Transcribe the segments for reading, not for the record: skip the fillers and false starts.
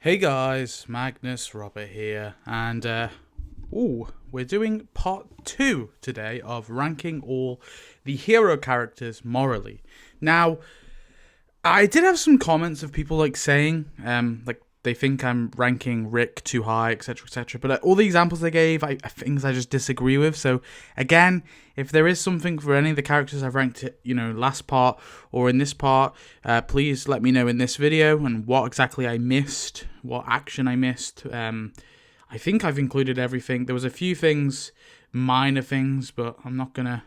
Hey guys, Magnus Robert here, and we're doing part 2 today of ranking all the hero characters morally. Now, I did have some comments of people saying, they think I'm ranking Rick too high, etc., etc. But all the examples they gave, things I just disagree with. So again, if there is something for any of the characters I've ranked, last part or in this part, please let me know in this video and what exactly I missed, what action I missed. I think I've included everything. There was a few things, minor things, but I'm not gonna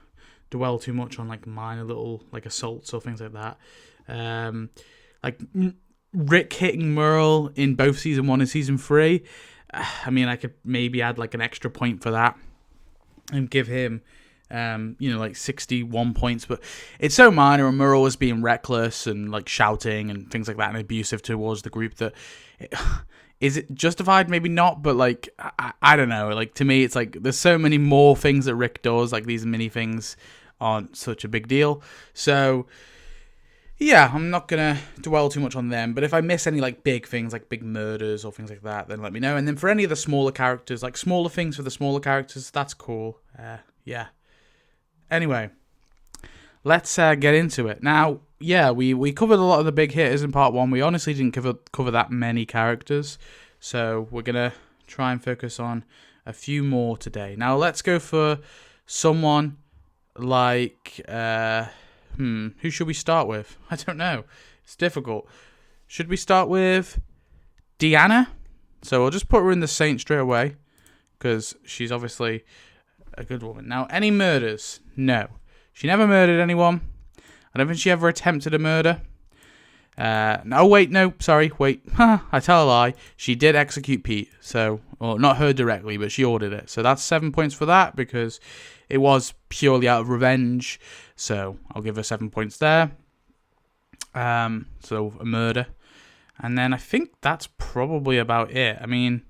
dwell too much on minor little assaults or things like that. Rick hitting Merle in both season 1 and season 3. I mean, I could maybe add an extra point for that and give him 61 points, but it's so minor, and Merle was being reckless and shouting and things like that and abusive towards the group that is it justified? Maybe not, but I don't know. To me, it's there's so many more things that Rick does. These mini things aren't such a big deal. So yeah, I'm not gonna dwell too much on them. But if I miss any big things, big murders or things like that, then let me know. And then for any of the smaller characters, smaller things for the smaller characters, that's cool. Yeah. Anyway, let's get into it. Now, yeah, we covered a lot of the big hitters in part 1. We honestly didn't cover that many characters, so we're gonna try and focus on a few more today. Now, let's go for someone who should we start with? I don't know. It's difficult. Should we start with Deanna? So we'll just put her in the Saint straight away, because she's obviously a good woman. Now, any murders? No. She never murdered anyone. I don't think she ever attempted a murder. Wait. I tell a lie. She did execute Pete. So, well, not her directly, but she ordered it. So that's 7 points for that, because it was purely out of revenge. So I'll give her 7 points there. So a murder. And then I think that's probably about it. I mean,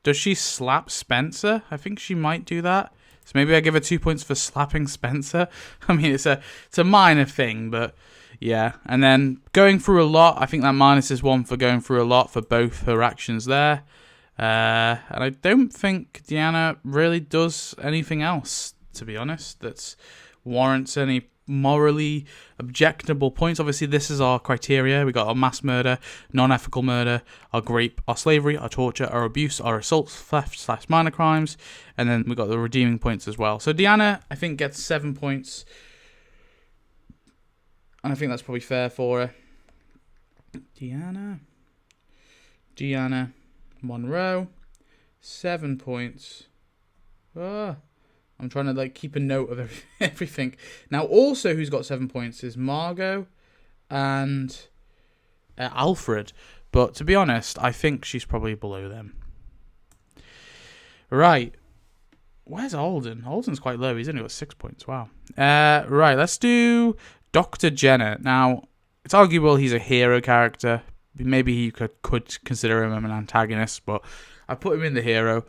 does she slap Spencer? I think she might do that. So maybe I give her 2 points for slapping Spencer. I mean, it's a minor thing, but yeah. And then going through a lot, I think that minus is 1 for going through a lot for both her actions there. And I don't think Deanna really does anything else, to be honest, that warrants any morally objectionable points. Obviously, this is our criteria. We got our mass murder, non-ethical murder, our rape, our slavery, our torture, our abuse, our assaults, theft/minor crimes, and then we got the redeeming points as well. So Deanna, I think, gets 7 points, and I think that's probably fair for her. Deanna Monroe, 7 points. I'm trying to keep a note of everything. Now, also who's got 7 points is Margot and Alfred. But to be honest, I think she's probably below them. Right. Where's Alden? Alden's quite low. He's only got 6 points. Wow. Right, let's do Dr. Jenner. Now, it's arguable he's a hero character. Maybe you could consider him an antagonist, but I put him in the hero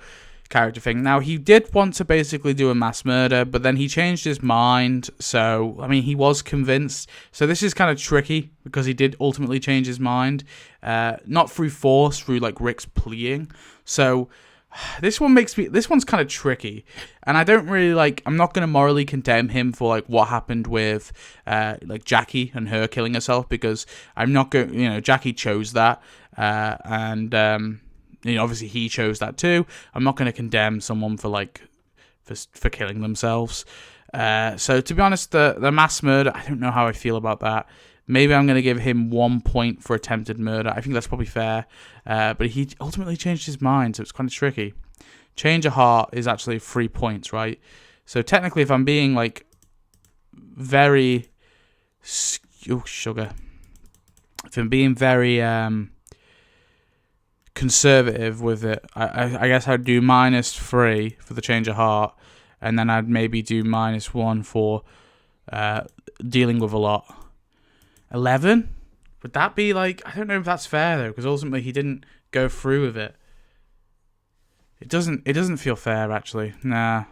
character thing. Now, he did want to basically do a mass murder, but then he changed his mind. So, I mean, he was convinced. So this is kind of tricky, because he did ultimately change his mind. Not through force, through Rick's pleading. So this one's kind of tricky. And I don't really I'm not going to morally condemn him for what happened with Jackie and her killing herself, because I'm not going, Jackie chose that. Obviously he chose that too. I'm not going to condemn someone for killing themselves. So to be honest, the mass murder, I don't know how I feel about that. Maybe I'm going to give him 1 point for attempted murder. I think that's probably fair. But he ultimately changed his mind, so it's kind of tricky. Change of heart is actually 3 points, right? So technically, if I'm being very sugar, if I'm being very conservative with it, I guess I'd do -3 for the change of heart, and then I'd maybe do -1 for dealing with a lot. 11? Would that be I don't know if that's fair though, because ultimately he didn't go through with it. It doesn't feel fair, actually. Nah.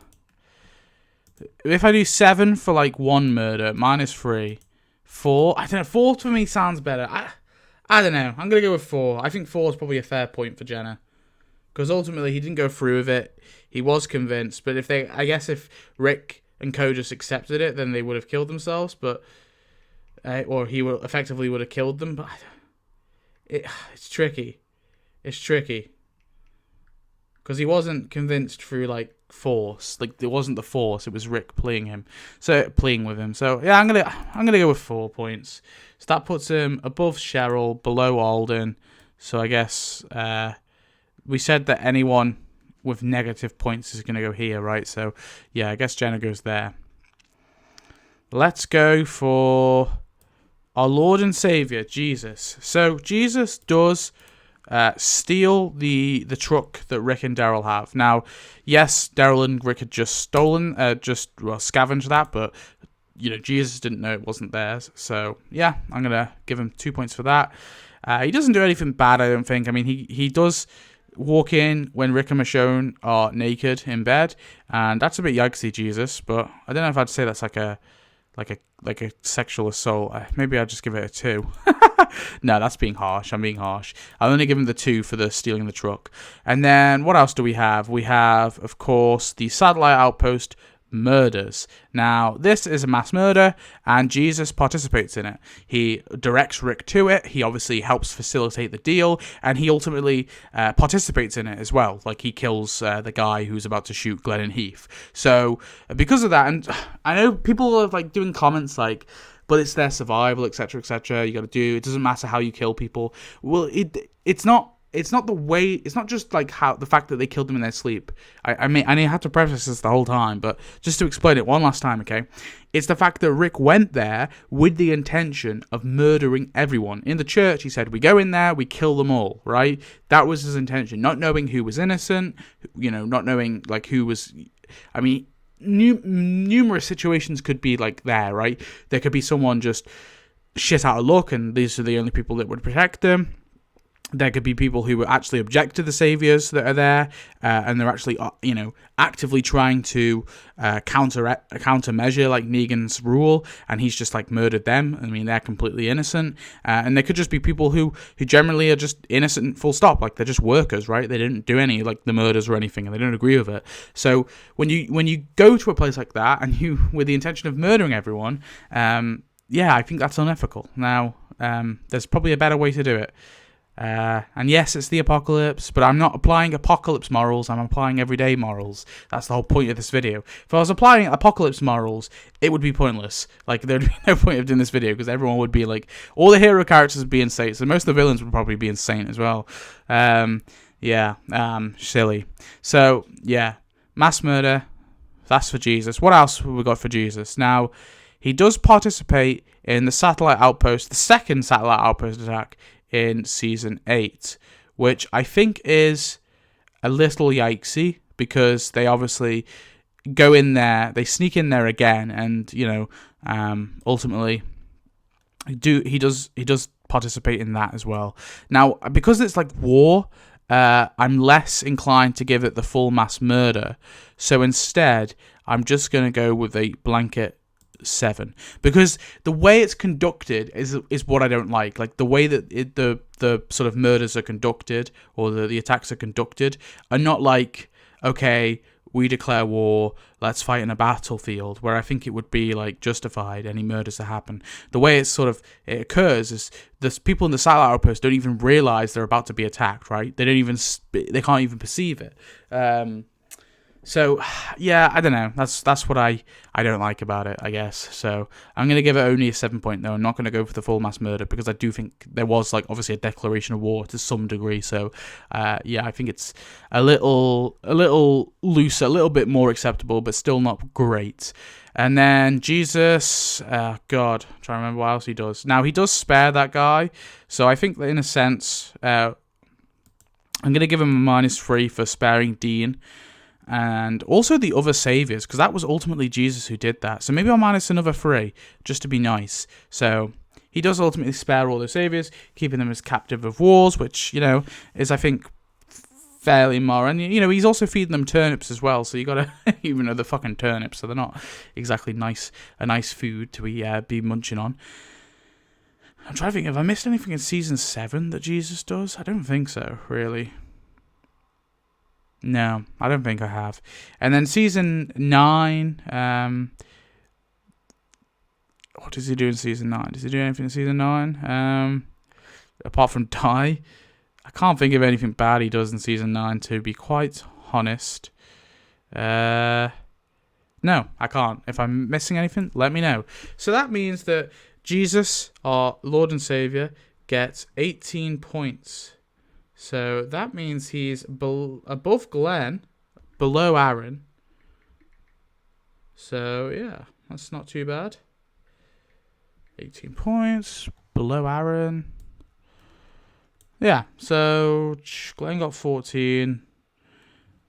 If I do 7 for 1 murder, -3, 4, I don't know, 4 for me sounds better. I don't know. I'm going to go with 4. I think 4 is probably a fair point for Jenna. Because ultimately, he didn't go through with it. He was convinced. But I guess if Rick and Co just accepted it, then they would have killed themselves. But, or he effectively would have killed them. But it's tricky. It's tricky. Because he wasn't convinced through, like, force. Like, it wasn't the force. It was Rick playing with him. So, yeah, I'm gonna go with 4 points. So that puts him above Cheryl, below Alden. So I guess we said that anyone with negative points is going to go here, right? So, yeah, I guess Jenna goes there. Let's go for our Lord and Savior, Jesus. So, Jesus does steal the truck that Rick and Daryl have. Now, yes, Daryl and Rick had just scavenged that, but, Jesus didn't know it wasn't theirs. So, yeah, I'm going to give him 2 points for that. He doesn't do anything bad, I don't think. I mean, he does walk in when Rick and Michonne are naked in bed, and that's a bit yikesy, Jesus. But I don't know if I'd say that's like a sexual assault. Maybe I'd just give it a 2. No, that's being harsh. I'm being harsh. I'll only give him the 2 for the stealing the truck. And then what else do we have? We have, of course, the satellite outpost murders. Now, this is a mass murder, and Jesus participates in it. He directs Rick to it. He obviously helps facilitate the deal, and he ultimately participates in it as well. Like, he kills the guy who's about to shoot Glenn and Heath. So, because of that, and I know people are like doing comments like, but it's their survival, etc., etc. You got to do. It doesn't matter how you kill people. Well, it's not. It's not the way. It's not just like how the fact that they killed them in their sleep. I mean, I have to preface this the whole time, but just to explain it one last time, okay? It's the fact that Rick went there with the intention of murdering everyone. In the church, he said, we go in there, we kill them all, right? That was his intention. Not knowing who was innocent, not knowing like who was. I mean, numerous situations could be like there, right? There could be someone just shit out of luck, and these are the only people that would protect them. There could be people who actually object to the saviors that are there, and they're actually, actively trying to countermeasure like Negan's rule, and he's just like murdered them. I mean, they're completely innocent, and there could just be people who generally are just innocent, full stop. Like, they're just workers, right? They didn't do any like the murders or anything, and they don't agree with it. So when you go to a place like that and you with the intention of murdering everyone, I think that's unethical. Now, there's probably a better way to do it. And yes, it's the apocalypse, but I'm not applying apocalypse morals, I'm applying everyday morals. That's the whole point of this video. If I was applying apocalypse morals, it would be pointless. Like, there'd be no point of doing this video, because everyone would be like, all the hero characters would be insane, so most of the villains would probably be insane as well. Silly. So, yeah, mass murder, that's for Jesus. What else have we got for Jesus? Now, he does participate in the satellite outpost, the second satellite outpost attack, in season 8, which I think is a little yikesy, because they obviously go in there, they sneak in there again, and ultimately he does participate in that as well. Now, because it's like war, I'm less inclined to give it the full mass murder, so instead I'm just going to go with a blanket 7, because the way it's conducted is what I don't like. Like, the way that the sort of murders are conducted, or the attacks are conducted, are not like, okay, we declare war, let's fight in a battlefield, where I think it would be like justified, any murders that happen. The way it occurs is the people in the satellite outpost don't even realize they're about to be attacked, right? They can't even perceive it. So, yeah, I don't know. That's what I don't like about it, I guess. So, I'm going to give it only a 7 point, though. I'm not going to go for the full mass murder, because I do think there was, like, obviously a declaration of war to some degree. So, I think it's a little looser, a little bit more acceptable, but still not great. And then Jesus, God, I'm trying to remember what else he does. Now, he does spare that guy. So, I think that in a sense, I'm going to give him a -3 for sparing Dean. And also the other saviors, because that was ultimately Jesus who did that. So maybe I'll minus another 3, just to be nice. So he does ultimately spare all the saviors, keeping them as captive of wars, which, is, I think, fairly moral. And, he's also feeding them turnips as well. So you got to, even though they're fucking turnips, so they're not exactly a nice food to be munching on. I'm trying to think, have I missed anything in season 7 that Jesus does? I don't think so, really. No, I don't think I have. And then season 9, what does he do in season 9? Does he do anything in season 9? Apart from die? I can't think of anything bad he does in season 9, to be quite honest. No, I can't. If I'm missing anything, let me know. So that means that Jesus, our Lord and Savior, gets 18 points. So that means he's above Glenn, below Aaron. So, yeah, that's not too bad. 18 points, below Aaron. Yeah, so Glenn got 14.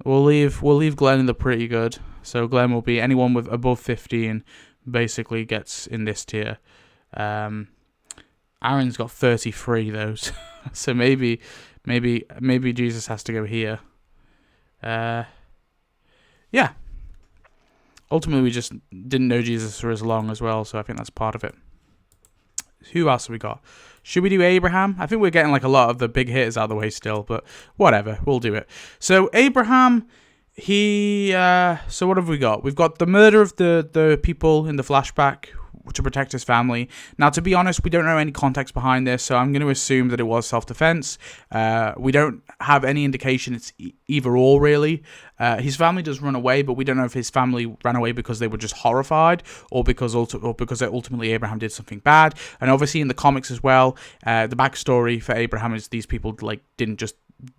We'll leave Glenn in the pretty good. So Glenn will be anyone with above 15 basically gets in this tier. Aaron's got 33 though, so maybe Jesus has to go here. Yeah. Ultimately, we just didn't know Jesus for as long as well, so I think that's part of it. Who else have we got? Should we do Abraham? I think we're getting like a lot of the big hitters out of the way still, but whatever, we'll do it. So Abraham, so what have we got? We've got the murder of the people in the flashback to protect his family. Now, to be honest, we don't know any context behind this, so I'm going to assume that it was self-defense. We don't have any indication it's either or, really. His family does run away, but we don't know if his family ran away because they were just horrified or because ultimately Abraham did something bad. And obviously in the comics as well, the backstory for Abraham is these people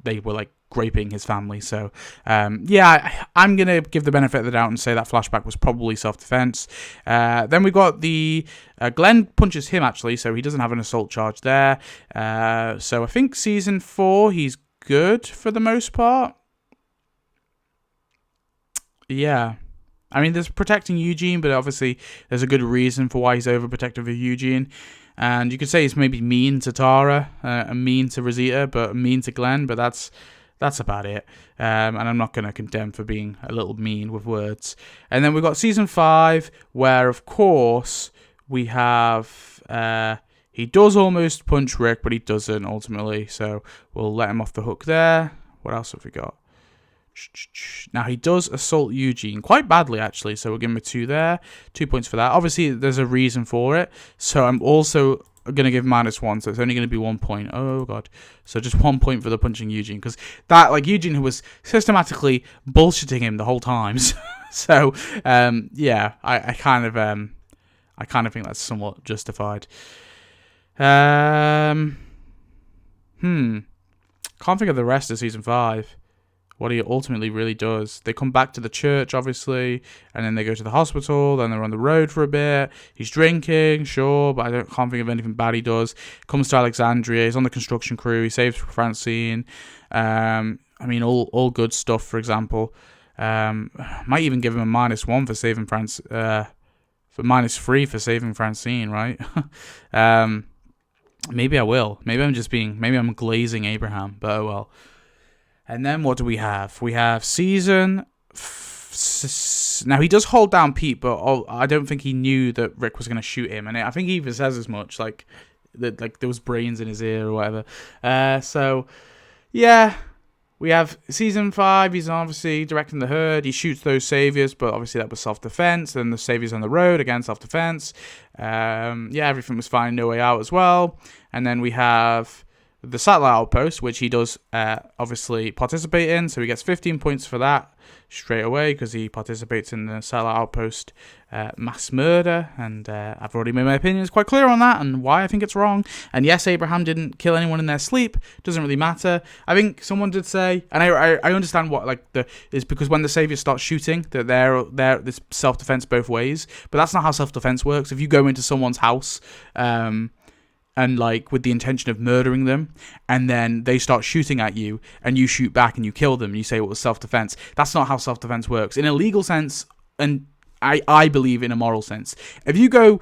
they were like raping his family. So yeah, I'm gonna give the benefit of the doubt and say that flashback was probably self-defense. Then we got the Glenn punches him actually, so he doesn't have an assault charge there. So I think season 4 he's good for the most part. Yeah. I mean, there's protecting Eugene, but obviously there's a good reason for why he's overprotective of Eugene. And you could say he's maybe mean to Tara, and mean to Rosita, but mean to Glenn, but that's about it. And I'm not going to condemn for being a little mean with words. And then we've got season 5, where, of course, we have... he does almost punch Rick, but he doesn't, ultimately. So we'll let him off the hook there. What else have we got? Now, he does assault Eugene quite badly, actually, so we'll give him a 2 there. 2 points for that. Obviously, there's a reason for it, so I'm also going to give -1, so it's only going to be 1 point. Oh, God. So just 1 point for the punching Eugene, because that, like, Eugene was systematically bullshitting him the whole time. So, yeah, I kind of think that's somewhat justified. Can't think of the rest of season 5. What he ultimately really does. They come back to the church, obviously, and then they go to the hospital, then they're on the road for a bit. He's drinking, sure, but can't think of anything bad he does. Comes to Alexandria, he's on the construction crew, he saves Francine. I mean, all good stuff, for example. Might even give him a -1 for saving for -3 for saving Francine, right? Maybe I will. Maybe I'm glazing Abraham, but oh well. And then what do we have? We have season... Now, he does hold down Pete, but I don't think he knew that Rick was going to shoot him. And I think he even says as much, like there was brains in his ear or whatever. So, yeah. We have season 5. He's obviously directing the herd. He shoots those saviors, but obviously that was self-defense. And the saviors on the road, again, self-defense. Yeah, everything was fine. No way out as well. And then we have... the satellite outpost, which he does obviously participate in, so he gets 15 points for that straight away because he participates in the satellite outpost mass murder, and I've already made my opinions quite clear on that and why I think it's wrong. And yes, Abraham didn't kill anyone in their sleep, doesn't really matter. I think someone did say, and I understand what is because when the saviors start shooting, that they're this self-defense both ways, but that's not how self-defense works. If you go into someone's house, and like with the intention of murdering them, and then they start shooting at you, and you shoot back and you kill them, and you say it was self-defense. That's not how self-defense works. In a legal sense, and I believe in a moral sense, if you go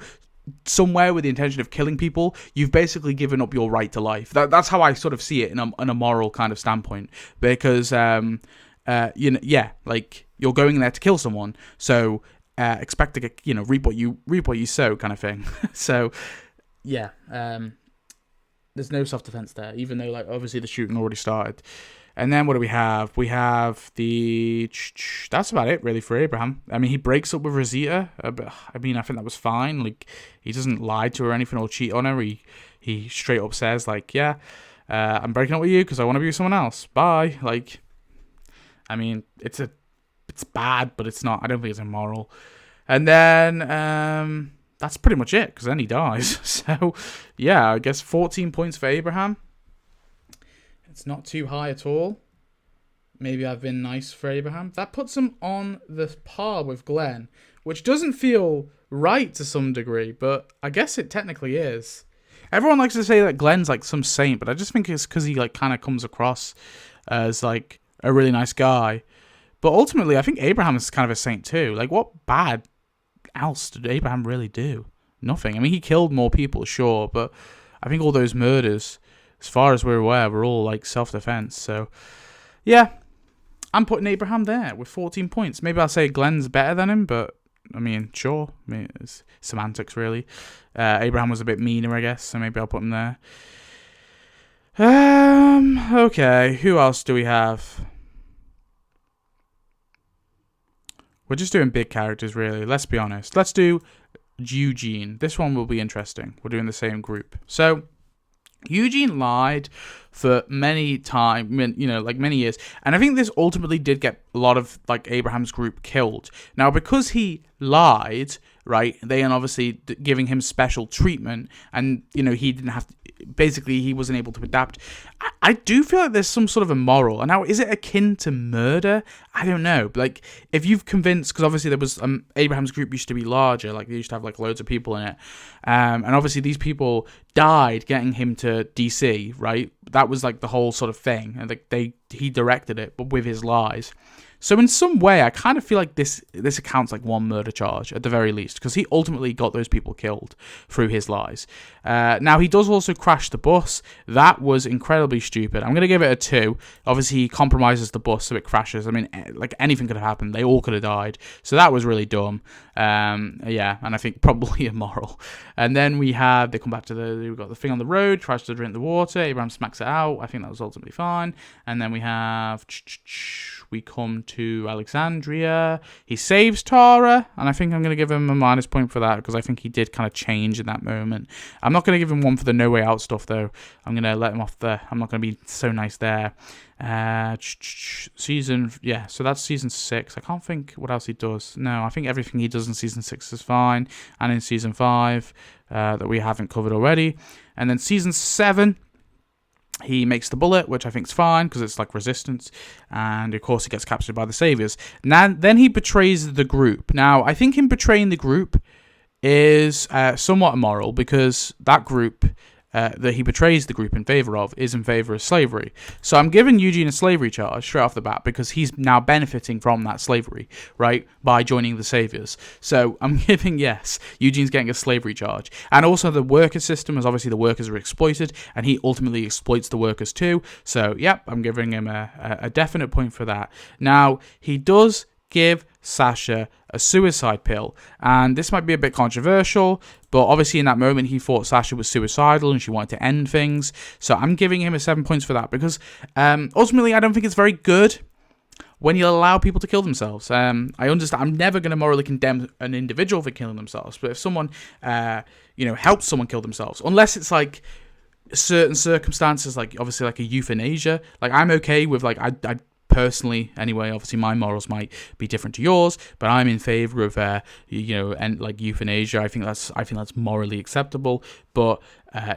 somewhere with the intention of killing people, you've basically given up your right to life. That's how I sort of see it in a moral kind of standpoint, because like you're going there to kill someone, so expect to get reap what you sow, kind of thing. So. Yeah, There's no self-defense there, even though, like, obviously the shooting already started. And then what do we have? We have the... That's about it, really, for Abraham. I mean, he breaks up with Rosita. I mean, I think that was fine. Like, he doesn't lie to her or anything or cheat on her. He straight up says, like, yeah, I'm breaking up with you because I want to be with someone else. Bye. Like, I mean, it's bad, but it's not... I don't think it's immoral. And then... that's pretty much it, because then he dies. So, yeah, I guess 14 points for Abraham. It's not too high at all. Maybe I've been nice for Abraham. That puts him on the par with Glenn, which doesn't feel right to some degree, but I guess it technically is. Everyone likes to say that Glenn's like some saint, but I just think it's because he like kind of comes across as like a really nice guy. But ultimately, I think Abraham is kind of a saint too. Like, what bad else did Abraham really do? Nothing. I mean, he killed more people, sure, but I think all those murders, as far as we're aware, were all like self-defense. So, yeah, I'm putting Abraham there with 14 points. Maybe I'll say Glenn's better than him, but I mean, sure. I mean, it's semantics, really. Abraham was a bit meaner, I guess, so maybe I'll put him there. Okay, who else do we have? We're just doing big characters, really. Let's be honest. Let's do Eugene. This one will be interesting. We're doing the same group. So, Eugene lied for many many years. And I think this ultimately did get a lot of, like, Abraham's group killed. Now, because he lied, right, they are obviously giving him special treatment. And, he didn't have to... Basically, he wasn't able to adapt. I do feel like there's some sort of a moral. And now, is it akin to murder? I don't know. Like, if you've convinced... Because obviously there was... Abraham's group used to be larger. Like, they used to have, like, loads of people in it. And obviously these people died getting him to DC, right? That was, like, the whole sort of thing. And, like, he directed it, but with his lies. So in some way, I kind of feel like this accounts like one murder charge at the very least, because he ultimately got those people killed through his lies. Now, he does also crash the bus. That was incredibly stupid. I'm going to give it a 2. Obviously, he compromises the bus so it crashes. I mean, like, anything could have happened. They all could have died. So that was really dumb. Yeah, and I think probably immoral. And then we come back to we've got the thing on the road, tries to drink the water. Abraham smacks it out. I think that was ultimately fine. And then we come to Alexandria. He saves Tara, and I think I'm going to give him a minus point for that, because I think he did kind of change in that moment. I'm not going to give him one for the No Way Out stuff, though. I'm going to let him off there. I'm not going to be so nice there. So that's season 6. I can't think what else he does. No, I think everything he does in season 6 is fine, and in season 5 that we haven't covered already. And then season 7, he makes the bullet, which I think is fine because it's like resistance, and of course he gets captured by the Saviors. Then he betrays the group. Now, I think him betraying the group is somewhat immoral, because that group that he betrays the group in favor of is in favor of slavery. So I'm giving Eugene a slavery charge straight off the bat, because he's now benefiting from that slavery, right, by joining the Saviors. So I'm giving, yes, Eugene's getting a slavery charge. And also the worker system, as obviously the workers are exploited, and he ultimately exploits the workers too. So, yep, I'm giving him a definite point for that. Now, he does give Sasha a suicide pill, and this might be a bit controversial, but obviously in that moment he thought Sasha was suicidal and she wanted to end things. So I'm giving him a 7 points for that, because ultimately I don't think it's very good when you allow people to kill themselves. I understand, I'm never going to morally condemn an individual for killing themselves, but if someone helps someone kill themselves, unless it's like certain circumstances, like obviously like a euthanasia, like I'm okay with, like, I personally, anyway, obviously my morals might be different to yours, but I'm in favor of, and like euthanasia. I think that's morally acceptable. But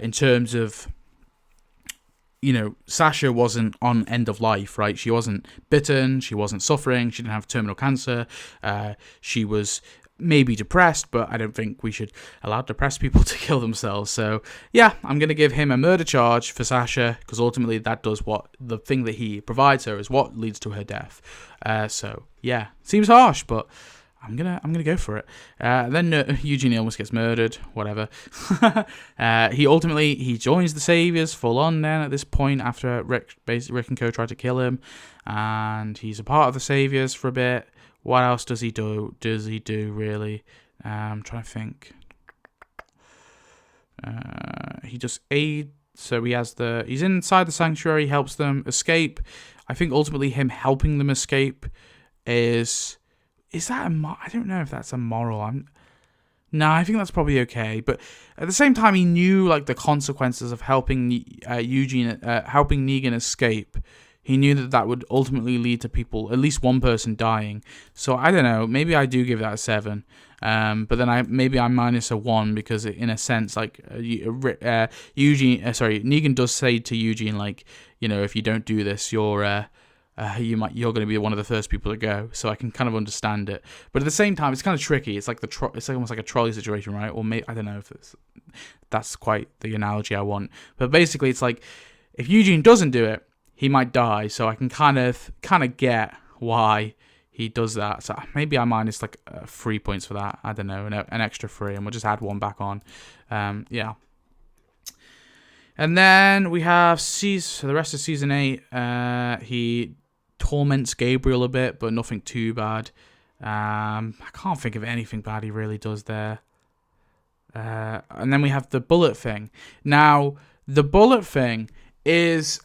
in terms of, Sasha wasn't on end of life, right? She wasn't bitten. She wasn't suffering. She didn't have terminal cancer. She was maybe depressed, but I don't think we should allow depressed people to kill themselves. So yeah, I'm going to give him a murder charge for Sasha, because ultimately that does what the thing that he provides her is what leads to her death. So yeah, seems harsh, but I'm gonna go for it. Then Eugene almost gets murdered. Whatever. He joins the Saviors full on. Then at this point, after Rick and Co tried to kill him, and he's a part of the Saviors for a bit. What else does he do? Really? I'm trying to think. He just So he's inside the sanctuary, helps them escape. I think ultimately him helping them escape is that I don't know if that's immoral. No, I think that's probably okay. But at the same time, he knew like the consequences of helping helping Negan escape. He knew that would ultimately lead to at least one person dying. So I don't know. Maybe I do give that a 7. But then I'm minus a 1 because in a sense, like Negan does say to Eugene, like, if you don't do this, you're going to be one of the first people to go. So I can kind of understand it, but at the same time, it's kind of tricky. It's like it's almost like a trolley situation, right? Or maybe I don't know if that's quite the analogy I want. But basically, it's like if Eugene doesn't do it, he might die. So I can kind of get why he does that. So maybe I minus like 3 points for that. I don't know, an extra 3, and we'll just add 1 back on. Yeah. And then we have the rest of season 8. He torments Gabriel a bit, but nothing too bad. I can't think of anything bad he really does there. And then we have the bullet thing. Now, the bullet thing is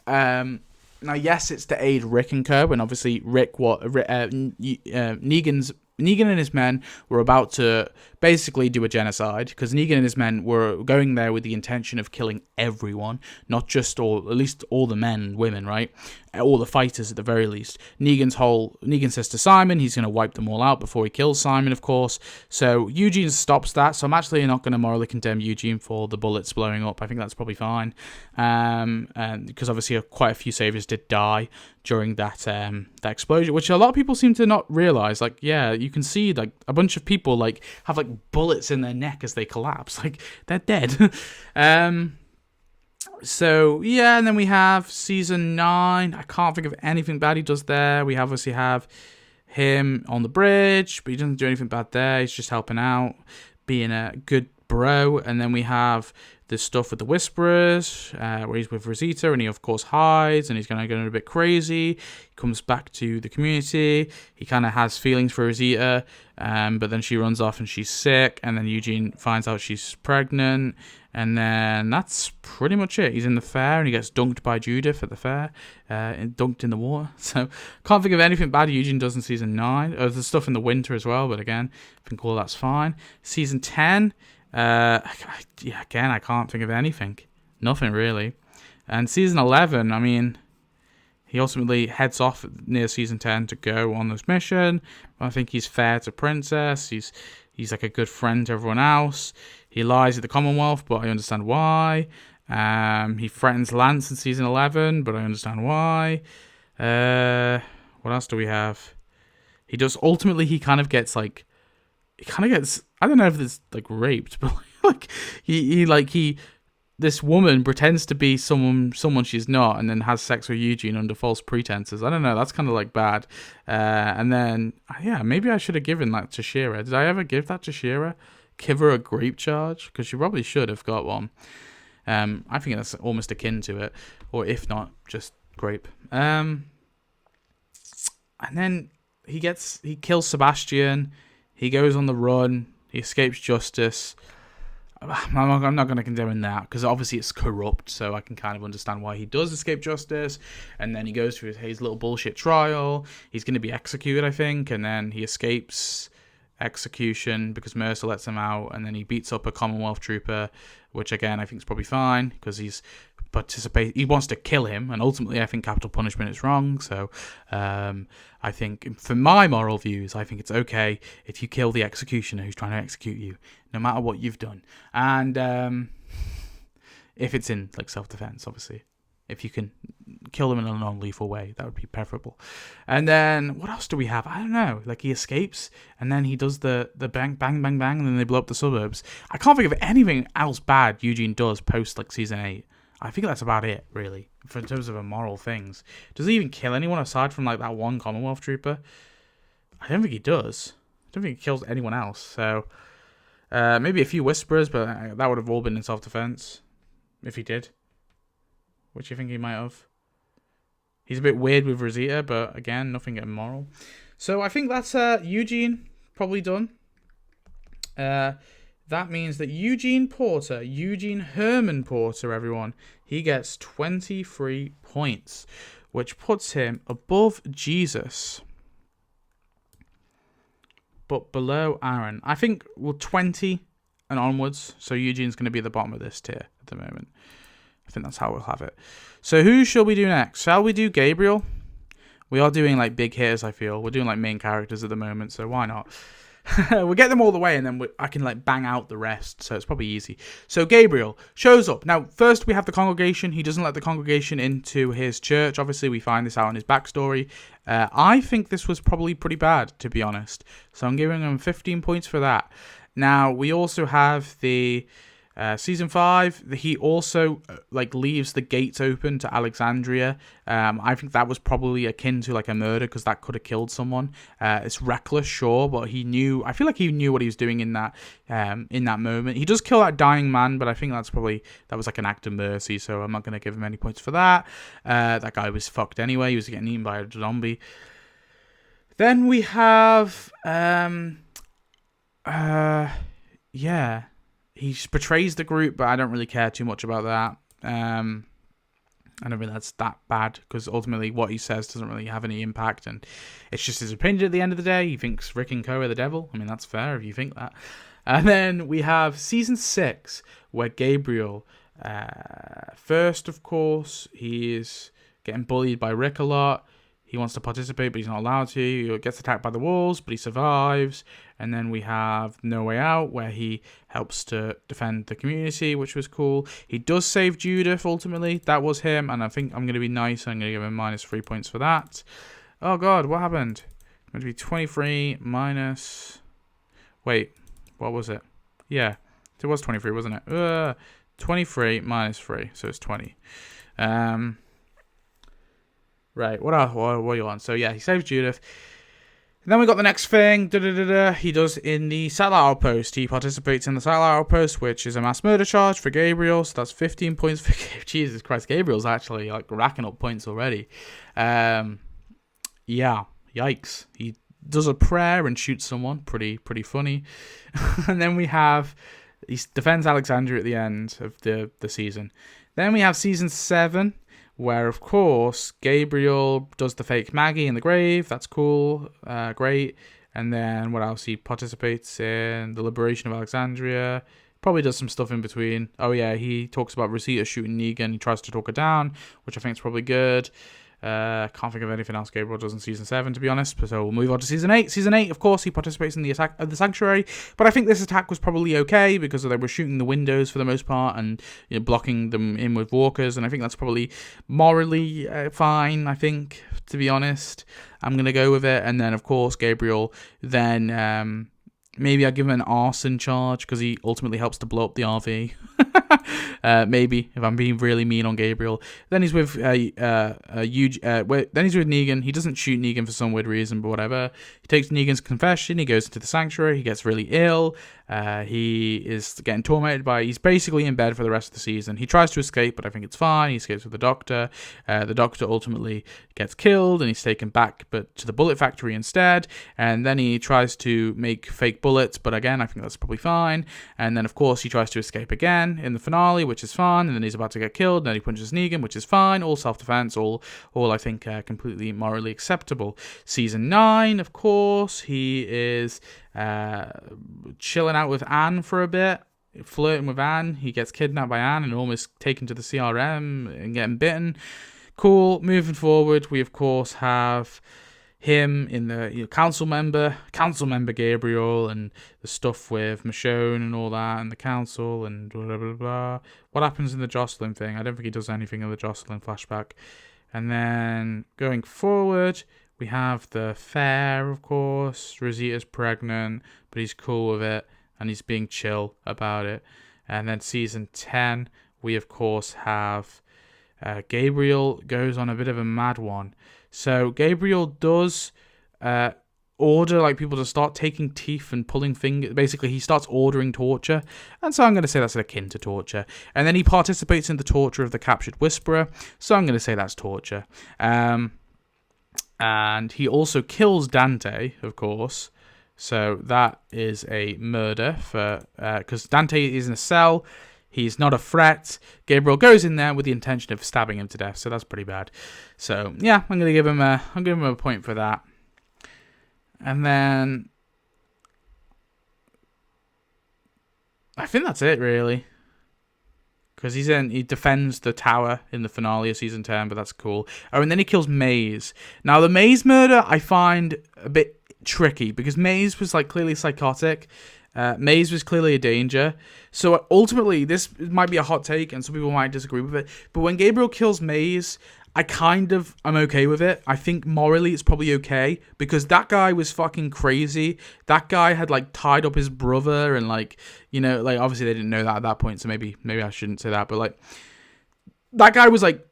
now, yes, it's to aid Rick and Co. And obviously, Negan and his men were about to basically do a genocide, because Negan and his men were going there with the intention of killing everyone, not just at least all the men and women, right? All the fighters at the very least. Negan says to Simon he's going to wipe them all out before he kills Simon, of course. So Eugene stops that. So I'm actually not going to morally condemn Eugene for the bullets blowing up. I think that's probably fine. And because obviously quite a few saviors did die during that explosion, which a lot of people seem to not realize. Like, yeah, you can see like a bunch of people like have like bullets in their neck as they collapse. Like, they're dead. So, yeah, and then we have season 9. I can't think of anything bad he does there. We obviously have him on the bridge, but he doesn't do anything bad there. He's just helping out, being a good bro. And then we have this stuff with the Whisperers, where he's with Rosita, and he, of course, hides, and he's going to go a bit crazy. He comes back to the community. He kind of has feelings for Rosita, but then she runs off and she's sick, and then Eugene finds out she's pregnant. And then that's pretty much it. He's in the fair and he gets dunked by Judith at the fair, and dunked in the water. So can't think of anything bad Eugene does in season 9. There's stuff in the winter as well, but again, I think all that's fine. Season 10, again, I can't think of anything. Nothing really. And season 11, I mean, he ultimately heads off near season 10 to go on this mission. I think he's fair to Princess. He's like a good friend to everyone else. He lies at the Commonwealth, but I understand why. He threatens Lance in season 11, but I understand why. What else do we have? He kind of gets, I don't know if it's like raped, but like this woman pretends to be someone she's not, and then has sex with Eugene under false pretenses. I don't know. That's kind of like bad. And then, yeah, maybe I should have given that to Shira. Did I ever give that to Shira? Give her a grape charge? Because she probably should have got one. I think that's almost akin to it. Or if not, just grape. And then he kills Sebastian. He goes on the run. He escapes justice. I'm not going to condemn him that, because obviously it's corrupt, so I can kind of understand why he does escape justice. And then he goes through his little bullshit trial. He's going to be executed, I think, and then he escapes execution because Mercer lets him out, and then he beats up a Commonwealth trooper, which again I think is probably fine because he wants to kill him, and ultimately I think capital punishment is wrong. So I think, for my moral views, I think it's okay if you kill the executioner who's trying to execute you, no matter what you've done. And if it's in like self-defense, obviously. If you can kill them in a non-lethal way, that would be preferable. And then, what else do we have? I don't know. Like, he escapes, and then he does the bang, bang, bang, bang, and then they blow up the suburbs. I can't think of anything else bad Eugene does post, like, season 8. I think that's about it, really, in terms of immoral things. Does he even kill anyone aside from, like, that one Commonwealth trooper? I don't think he does. I don't think he kills anyone else. So, maybe a few Whisperers, but that would have all been in self-defense, if he did. Which you think he might have. He's a bit weird with Rosita, but again, nothing immoral. So I think that's Eugene probably done. That means that Eugene Herman Porter, everyone, He gets 23 points, which puts him above Jesus, but below Aaron. I think 20 and onwards. So Eugene's going to be at the bottom of this tier at the moment. I think that's how we'll have it. So who shall we do next? Shall we do Gabriel? We are doing like big hitters, I feel. We're doing like main characters at the moment, so why not? We'll get them all the way, and then I can like bang out the rest, so it's probably easy. So Gabriel shows up. Now, first we have the congregation. He doesn't let the congregation into his church. Obviously, we find this out in his backstory. I think this was probably pretty bad, to be honest. So I'm giving him 15 points for that. Now, we also have the season 5. He also like leaves the gates open to Alexandria. I think that was probably akin to like a murder, because that could have killed someone. It's reckless, sure, but he knew. I feel like he knew what he was doing in that moment. He does kill that dying man, but I think that was like an act of mercy. So I'm not going to give him any points for that. That guy was fucked anyway. He was getting eaten by a zombie. Then we have yeah. He betrays the group, but I don't really care too much about that. I don't think that's that bad, because ultimately what he says doesn't really have any impact, and it's just his opinion at the end of the day. He thinks Rick and Co are the devil. I mean, that's fair if you think that. And then we have season 6, where Gabriel, first, of course, he is getting bullied by Rick a lot. He wants to participate, but he's not allowed to. He gets attacked by the wolves, but he survives. And then we have No Way Out, where he helps to defend the community, which was cool. He does save Judith, ultimately. That was him, and I think I'm going to be nice. I'm going to give him -3 points for that. Oh, God, what happened? It's going to be 23 minus... Wait, what was it? Yeah, it was 23, wasn't it? 23 minus 3, so it's 20. Right, what are you on? So, yeah, he saves Judith. And then we got the next thing. He does in the satellite outpost. He participates in the satellite outpost, which is a mass murder charge for Gabriel. So that's 15 points for Gabriel. Jesus Christ, Gabriel's actually like racking up points already. Yeah, yikes. He does a prayer and shoots someone. Pretty funny. And then he defends Alexandria at the end of the season. Then we have season 7. Where, of course, Gabriel does the fake Maggie in the grave. That's cool. Great. And then what else? He participates in the liberation of Alexandria. Probably does some stuff in between. Oh, yeah, he talks about Rosita shooting Negan. He tries to talk her down, which I think is probably good. Can't think of anything else Gabriel does in season 7, to be honest. So we'll move on to season 8. Season 8, of course, he participates in the attack of the sanctuary. But I think this attack was probably okay, because they were shooting the windows for the most part and blocking them in with walkers. And I think that's probably morally fine, I think, to be honest. I'm going to go with it. And then, of course, Gabriel then... maybe I'll give him an arson charge, because he ultimately helps to blow up the RV. Maybe, if I'm being really mean on Gabriel. Then he's with then he's with Negan. He doesn't shoot Negan for some weird reason, but whatever. He takes Negan's confession. He goes into the sanctuary. He gets really ill. He is getting tormented he's basically in bed for the rest of the season. He tries to escape, but I think it's fine. He escapes with the doctor. The doctor ultimately gets killed, and he's taken back but to the bullet factory instead. And then he tries to make fake bullets, but again, I think that's probably fine. And then, of course, he tries to escape again in the finale, which is fine. And then he's about to get killed. And then he punches Negan, which is fine. All self-defense, all I think completely morally acceptable. Season 9, of course, he is chilling out with Anne for a bit, flirting with Anne. He gets kidnapped by Anne and almost taken to the CRM and getting bitten. Cool. Moving forward, we of course have him in the council member Gabriel, and the stuff with Michonne and all that, and the council and blah blah blah. What happens in the Jocelyn thing? I don't think he does anything in the Jocelyn flashback. And then going forward, we have the fair, of course. Rosita's pregnant, but he's cool with it, and he's being chill about it. And then season 10, we of course have Gabriel goes on a bit of a mad one. So Gabriel does order like people to start taking teeth and pulling fingers. Basically, he starts ordering torture, and so I'm going to say that's akin to torture. And then he participates in the torture of the captured Whisperer, so I'm going to say that's torture. And he also kills Dante, of course. So that is a murder for because Dante is in a cell. He's not a threat. Gabriel goes in there with the intention of stabbing him to death, so that's pretty bad. So yeah, I'm gonna give him a point for that. And then I think that's it really, because he defends the tower in the finale of season 10, but that's cool. Oh, and then he kills Maze. Now the Maze murder I find a bit tricky because Maze was like clearly psychotic. Maze was clearly a danger. So ultimately, this might be a hot take, and some people might disagree with it. But when Gabriel kills Maze, I'm okay with it. I think morally it's probably okay because that guy was fucking crazy. That guy had like tied up his brother and like, you know, like obviously they didn't know that at that point, so maybe I shouldn't say that. But like, that guy was like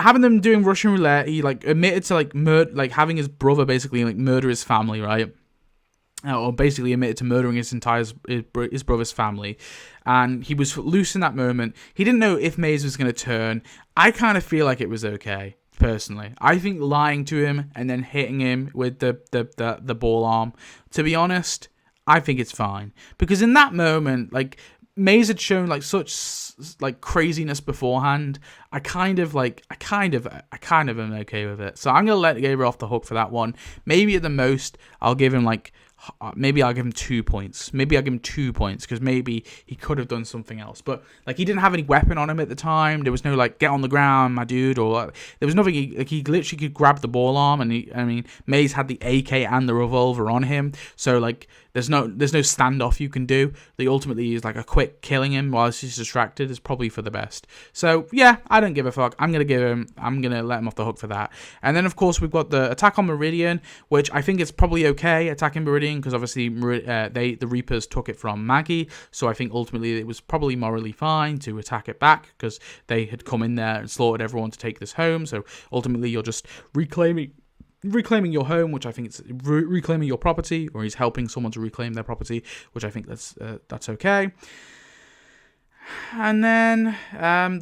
having them doing Russian roulette. He like admitted to like having his brother basically like murder his family, right? Or basically admitted to murdering his brother's family, and he was loose in that moment. He didn't know if Maze was going to turn. I kind of feel like it was okay, personally. I think lying to him and then hitting him with the ball arm, to be honest, I think it's fine, because in that moment, like, Maze had shown like such like craziness beforehand. I kind of am okay with it. So I'm gonna let Gabriel off the hook for that one. Maybe at the most I'll give him 2 points. Maybe I'll give him 2 points because maybe he could have done something else. But like, he didn't have any weapon on him at the time. There was no like, get on the ground, my dude, or there was nothing. He literally could grab the ball arm, and Maze had the AK and the revolver on him. So like, there's no standoff you can do. The ultimately is like a quick killing him while he's distracted is probably for the best. So yeah, I don't give a fuck. I'm gonna let him off the hook for that. And then of course we've got the attack on Meridian, which I think it's probably okay attacking Meridian because obviously the Reapers took it from Maggie. So I think ultimately it was probably morally fine to attack it back because they had come in there and slaughtered everyone to take this home. So ultimately you're just reclaiming your home, which I think it's reclaiming your property, or he's helping someone to reclaim their property, which I think that's okay. And then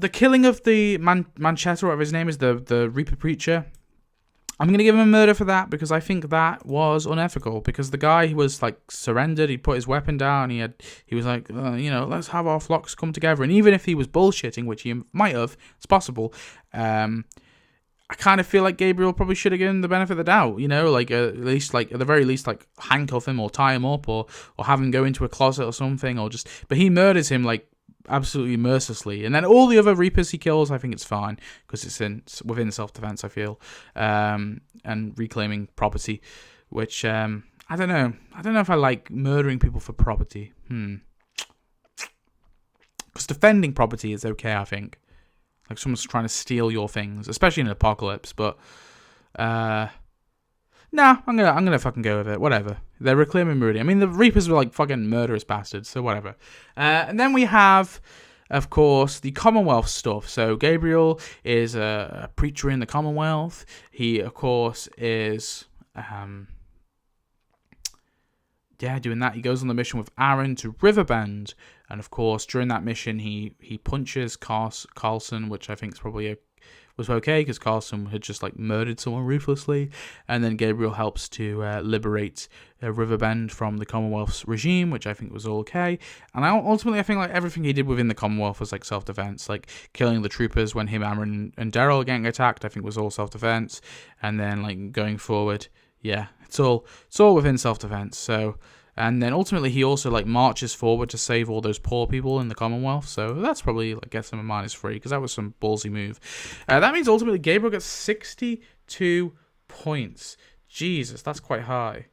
the killing of the Manchetta, whatever his name is, the Reaper Preacher, I'm going to give him a murder for that because I think that was unethical, because the guy was like surrendered, he put his weapon down, he was like, let's have our flocks come together. And even if he was bullshitting, which he might have, it's possible, I kind of feel like Gabriel probably should have given the benefit of the doubt, at least, like, at the very least, like, handcuff him or tie him up or have him go into a closet or something, but he murders him, like, absolutely mercilessly. And then all the other Reapers he kills, I think it's fine, because it's within self-defense, I feel, and reclaiming property, which, I don't know if I like murdering people for property, because defending property is okay, I think. Like, someone's trying to steal your things, especially in an apocalypse. But I'm gonna fucking go with it. Whatever. They're reclaiming Meridian. I mean, the Reapers were like fucking murderous bastards, so whatever. And then we have, of course, the Commonwealth stuff. So Gabriel is a preacher in the Commonwealth. He, of course, is doing that. He goes on the mission with Aaron to Riverbend, and of course, during that mission, he punches Carlson, which I think is probably was okay because Carlson had just like murdered someone ruthlessly, and then Gabriel helps to liberate Riverbend from the Commonwealth's regime, which I think was all okay. And ultimately, I think like everything he did within the Commonwealth was like self-defense, like killing the troopers when him, Aaron, and Daryl are getting attacked. I think was all self-defense, and then like going forward, yeah, it's all within self-defense. So. And then ultimately he also like marches forward to save all those poor people in the Commonwealth. So that's probably like gets him a -3 because that was some ballsy move. That means ultimately Gabriel gets 62 points. Jesus, that's quite high.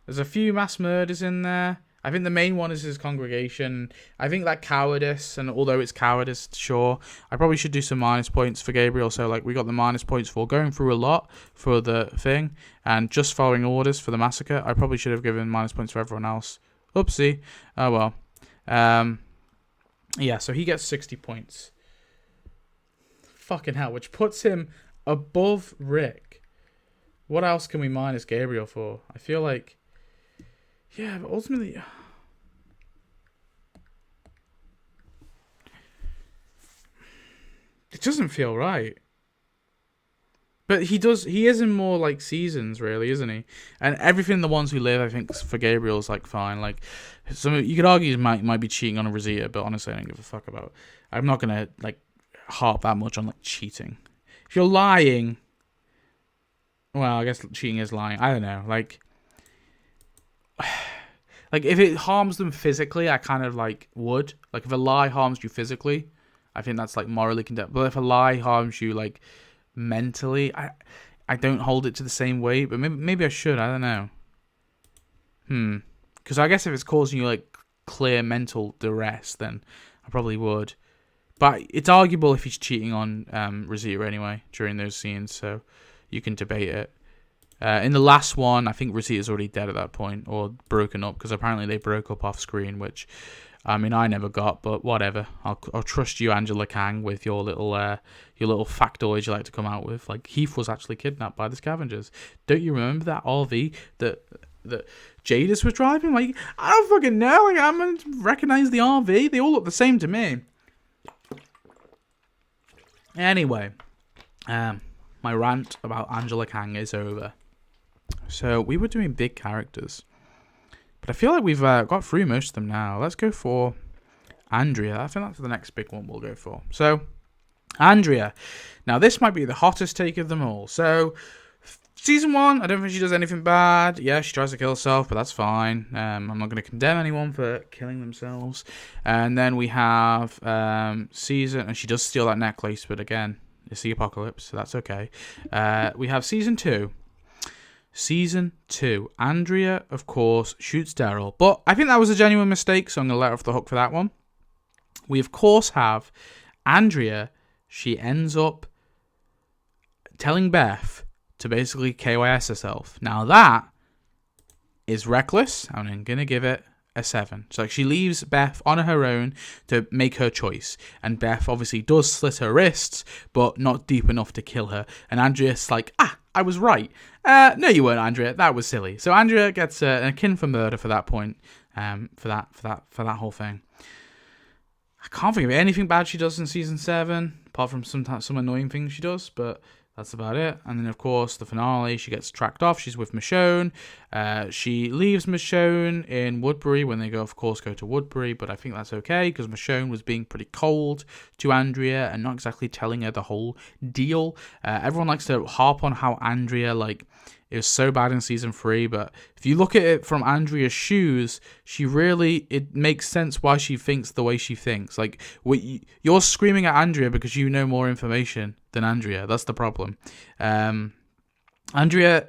There's a few mass murders in there. I think the main one is his congregation. I think that cowardice, and although it's cowardice, sure, I probably should do some minus points for Gabriel. So, like, we got the minus points for going through a lot for the thing and just following orders for the massacre. I probably should have given minus points for everyone else. Oopsie. Oh, well. Yeah, so he gets 60 points. Fucking hell, which puts him above Rick. What else can we minus Gabriel for? I feel like... Yeah, but ultimately... It doesn't feel right. But he is in more like seasons, really, isn't he? And everything the ones who live, I think for Gabriel's like fine. Like some you could argue he might be cheating on a Rosita, but honestly, I don't give a fuck about. I'm not gonna like harp that much on like cheating. If you're lying, well, I guess cheating is lying. I don't know, like if it harms them physically, I kind of like would. Like if a lie harms you physically, I think that's like morally condemned. But if a lie harms you like mentally, I don't hold it to the same weight. But maybe I should. I don't know. Because I guess if it's causing you like clear mental duress, then I probably would. But it's arguable if he's cheating on Rosita anyway during those scenes, so you can debate it. In the last one, I think Rosita's already dead at that point, or broken up, because apparently they broke up off screen, which, I mean, I never got, but whatever. I'll trust you, Angela Kang, with your little factoids you like to come out with. Like, Heath was actually kidnapped by the scavengers. Don't you remember that RV that Jadis was driving? Like, I don't fucking know. Like, I'm gonna recognize the RV. They all look the same to me. Anyway, my rant about Angela Kang is over. So we were doing big characters, but I feel like we've got through most of them now. Let's go for Andrea. I think that's the next big one we'll go for. So Andrea. Now this might be the hottest take of them all. So season 1, I don't think she does anything bad. Yeah, she tries to kill herself, but that's fine. I'm not going to condemn anyone for killing themselves. And then we have season, and she does steal that necklace, but again, it's the apocalypse, so that's okay. We have season 2. Season 2. Andrea, of course, shoots Daryl. But I think that was a genuine mistake, so I'm going to let her off the hook for that one. We, of course, have Andrea. She ends up telling Beth to basically KYS herself. Now that is reckless. I'm going to give it a 7. So she leaves Beth on her own to make her choice. And Beth obviously does slit her wrists, but not deep enough to kill her. And Andrea's like, I was right. No, you weren't, Andrea. That was silly. So Andrea gets an akin for murder for that point. For that whole thing. I can't think of anything bad she does in season 7, apart from some annoying things she does, but that's about it. And then, of course, the finale, she gets tracked off. She's with Michonne. She leaves Michonne in Woodbury when they go to Woodbury, but I think that's okay because Michonne was being pretty cold to Andrea and not exactly telling her the whole deal. Everyone likes to harp on how Andrea, it was so bad in season 3, but if you look at it from Andrea's shoes, it makes sense why she thinks the way she thinks. Like, you're screaming at Andrea because you know more information than Andrea. That's the problem. Andrea,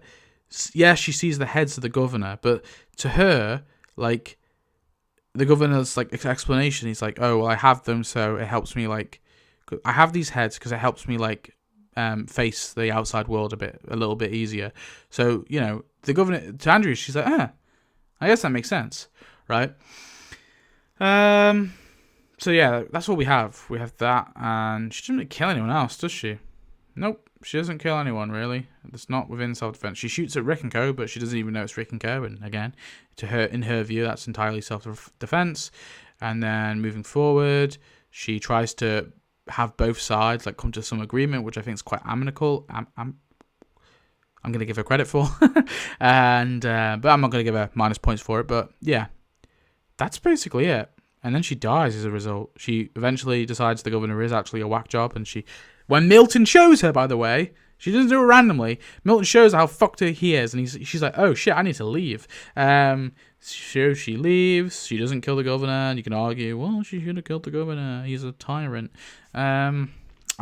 yeah, she sees the heads of the governor, but to her, the governor's, explanation, he's like, oh, well, I have them, so it helps me, I have these heads because it helps me, face the outside world a little bit easier. So, the governor, to Andrea, she's like, I guess that makes sense, right? So yeah, that's what we have. We have that, and she doesn't really kill anyone else, does she? Nope, she doesn't kill anyone, really. It's not within self-defense. She shoots at Rick and Co, but she doesn't even know it's Rick and Co, and again, in her view, that's entirely self-defense. And then moving forward, she tries to have both sides come to some agreement, which I think is quite amicable. I'm going to give her credit for, and but I'm not going to give her minus points for it. But yeah, that's basically it. And then she dies as a result. She eventually decides the governor is actually a whack job, and when Milton shows her, by the way, she doesn't do it randomly. Milton shows her how fucked he is, and she's like, oh shit, I need to leave. So she leaves. She doesn't kill the governor, and you can argue, well, she should have killed the governor. He's a tyrant. I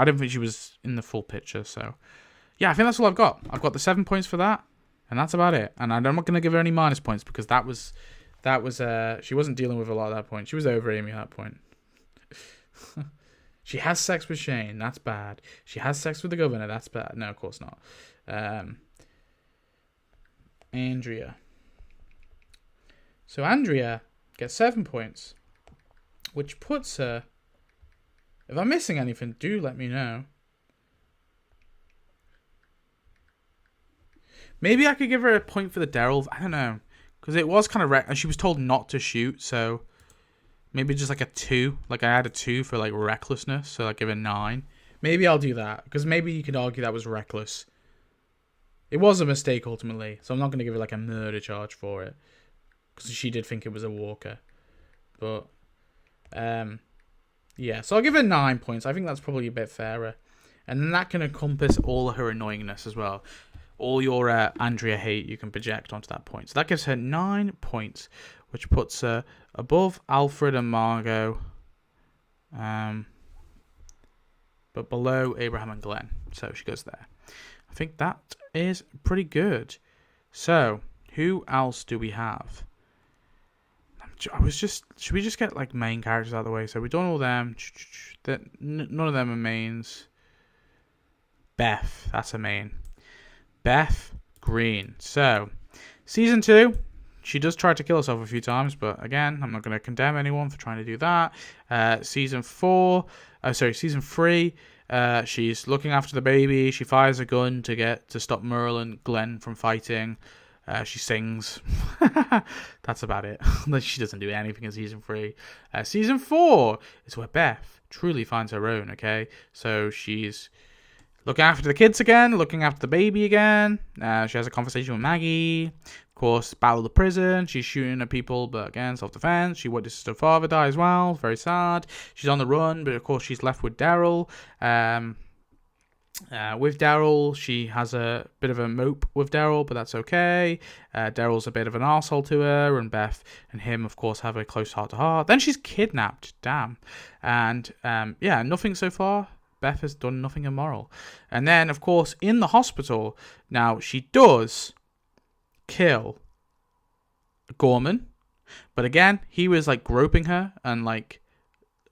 don't think she was in the full picture, so yeah, I think that's all I've got. I've got the 7 points for that, and that's about it. And I'm not going to give her any minus points because that was she wasn't dealing with a lot at that point. She was over Amy at that point. She has sex with Shane. That's bad. She has sex with the governor. That's bad. No, of course not. Andrea. So Andrea gets 7 points, which puts her... If I'm missing anything, do let me know. Maybe I could give her a point for the Daryl. I don't know. Because it was kind of... and she was told not to shoot, so... Maybe just a 2. I had a 2 for recklessness, so give it 9. Maybe I'll do that. Because maybe you could argue that was reckless. It was a mistake ultimately, so I'm not going to give it like a murder charge for it because she did think it was a walker. But yeah, so I'll give her 9 points. I think that's probably a bit fairer, and then that can encompass all her annoyingness as well. All your Andrea hate you can project onto that point. So that gives her 9 points, which puts her above Alfred and Margot, but below Abraham and Glenn. So she goes there. I think that is pretty good. So, who else do we have? Should we just get like main characters out of the way? So we've done all them. None of them are mains. Beth, that's a main. Beth Green. So, season 2, she does try to kill herself a few times, but again, I'm not going to condemn anyone for trying to do that. Season 3, she's looking after the baby. She fires a gun to stop Merle and Glenn from fighting. She sings. That's about it. She doesn't do anything in season 3. Season 4 is where Beth truly finds her own, okay? So she's looking after the kids again, looking after the baby again. She has a conversation with Maggie. Of course, battle of the prison. She's shooting at people, but again, self-defense. She witnesses her father die as well. Very sad. She's on the run, but of course, she's left with Daryl. With Daryl, she has a bit of a mope with Daryl, but that's okay. Daryl's a bit of an arsehole to her, and Beth and him, of course, have a close heart-to-heart. Then she's kidnapped. Damn. And, yeah, nothing so far. Beth has done nothing immoral. And then, of course, in the hospital, now, she does kill Gorman. But again, he was, like, groping her and, like,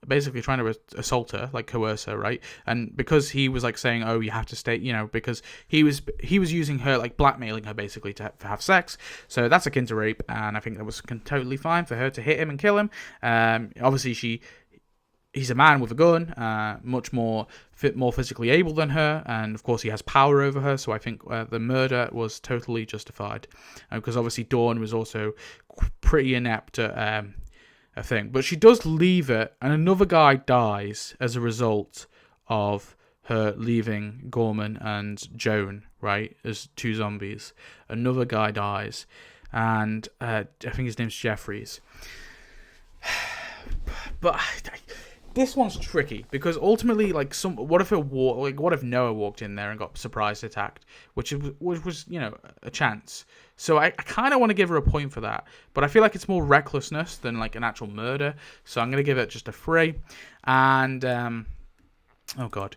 basically trying to assault her, like coerce her, right? And because he was like saying, "Oh, you have to stay," because he was using her, like blackmailing her basically to have sex. So that's akin to rape, and I think that was totally fine for her to hit him and kill him. Obviously he's a man with a gun, much more physically able than her, and of course he has power over her. So I think the murder was totally justified, because obviously Dawn was also pretty inept at a thing, but she does leave it, and another guy dies as a result of her leaving Gorman and Joan, right, as two zombies. Another guy dies, and I think his name's Jeffries. But this one's tricky because ultimately, like, what if Noah walked in there and got surprise attacked, which was a chance. So I kind of want to give her a point for that, but I feel like it's more recklessness than like an actual murder. So I'm gonna give it just a 3. And oh god.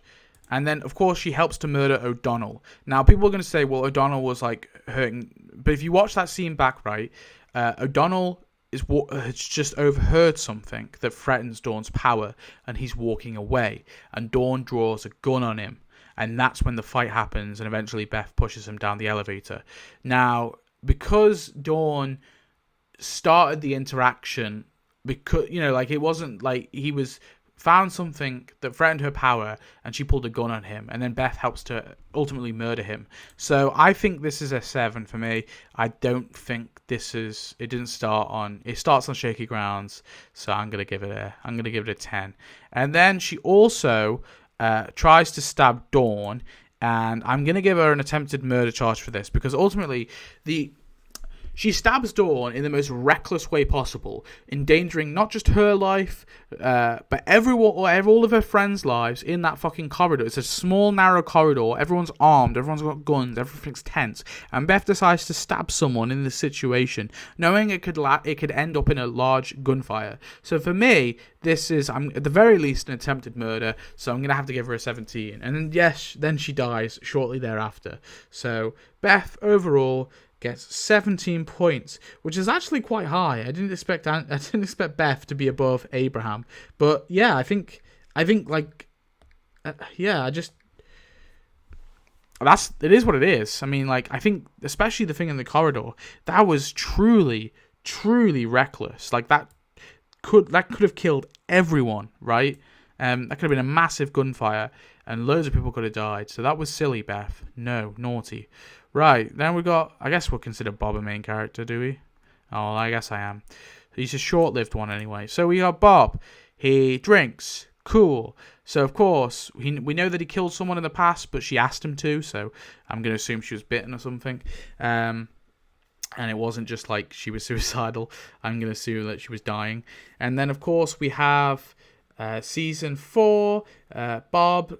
And then, of course, she helps to murder O'Donnell. Now, people are going to say, well, O'Donnell was, like, hurting. But if you watch that scene back, right, O'Donnell has just overheard something that threatens Dawn's power, and he's walking away. And Dawn draws a gun on him. And that's when the fight happens, and eventually Beth pushes him down the elevator. Now, because Dawn started the interaction, because, it wasn't like he was found something that threatened her power, and she pulled a gun on him, and then Beth helps to ultimately murder him. So I think this is a 7 for me. I don't think it starts on shaky grounds, so I'm gonna give it a 10. And then she also tries to stab Dawn, and I'm gonna give her an attempted murder charge for this, because ultimately she stabs Dawn in the most reckless way possible, endangering not just her life, but all of her friends' lives in that fucking corridor. It's a small, narrow corridor. Everyone's armed. Everyone's got guns. Everything's tense. And Beth decides to stab someone in this situation, knowing it could end up in a large gunfire. So for me, this is, at the very least, an attempted murder. So I'm gonna have to give her a 17. And then she dies shortly thereafter. So Beth overall gets 17 points, which is actually quite high. I didn't expect Beth to be above Abraham, but yeah, I think it is what it is. I mean, like, I think especially the thing in the corridor, that was truly reckless. Like that could have killed everyone, right? That could have been a massive gunfire, and loads of people could have died. So that was silly, Beth. No, naughty. Right, then we got, I guess we'll consider Bob a main character, do we? Oh, I guess I am. He's a short-lived one anyway. So we got Bob. He drinks, Cool. So, of course, we know that he killed someone in the past, but she asked him to, so I'm going to assume she was bitten or something. And it wasn't just like she was suicidal. I'm going to assume that she was dying. And then, of course, we have season 4. Bob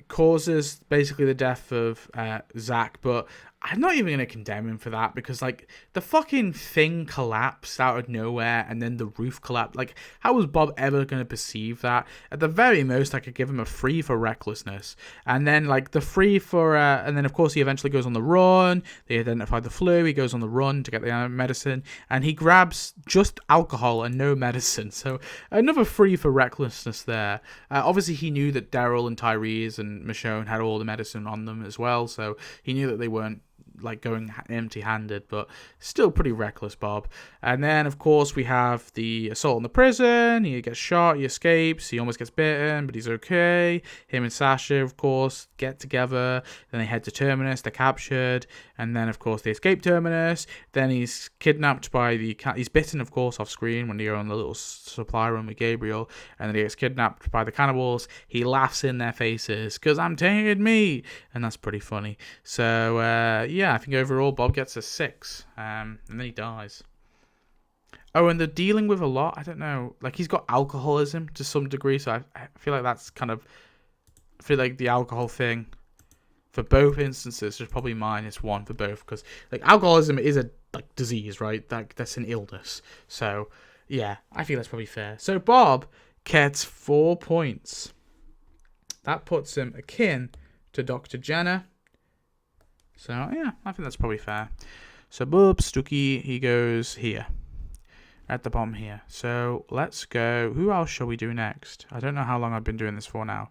causes basically the death of Zach, but I'm not even going to condemn him for that, because, like, the fucking thing collapsed out of nowhere and then the roof collapsed. Like, how was Bob ever going to perceive that? At the very most, I could give him a free for recklessness. And then, like, the free for... and then, of course, he eventually goes on the run. They identify the flu. He goes on the run to get the medicine. And he grabs just alcohol and no medicine. So, another free for recklessness there. Obviously, he knew that Daryl and Tyrese and Michonne had all the medicine on them as well. So, he knew that they weren't like going empty-handed, but still pretty reckless, Bob. And then, of course, we have the assault in the prison. He gets shot, he escapes, he almost gets bitten, but he's okay. Him and Sasha, of course, get together. Then they head to Terminus, they're captured, and then, of course, they escape Terminus. Then he's kidnapped by he's bitten, of course, off screen when they're on the little supply room with Gabriel, and then he gets kidnapped by the cannibals. He laughs in their faces, because I'm taking me, and that's pretty funny. So, yeah, I think overall Bob gets a 6, and then he dies. Oh, and they're dealing with a lot. I don't know. Like, he's got alcoholism to some degree, so I feel like that's kind of... I feel like the alcohol thing, for both instances, there's probably -1 for both, because, like, alcoholism is a, like, disease, right? That's an illness. So, yeah, I feel that's probably fair. So, Bob gets 4 points. That puts him akin to Dr. Jenner. So, yeah, I think that's probably fair. So, Bob Stuckey, he goes here. At the bottom here. So, let's go. Who else shall we do next? I don't know how long I've been doing this for now.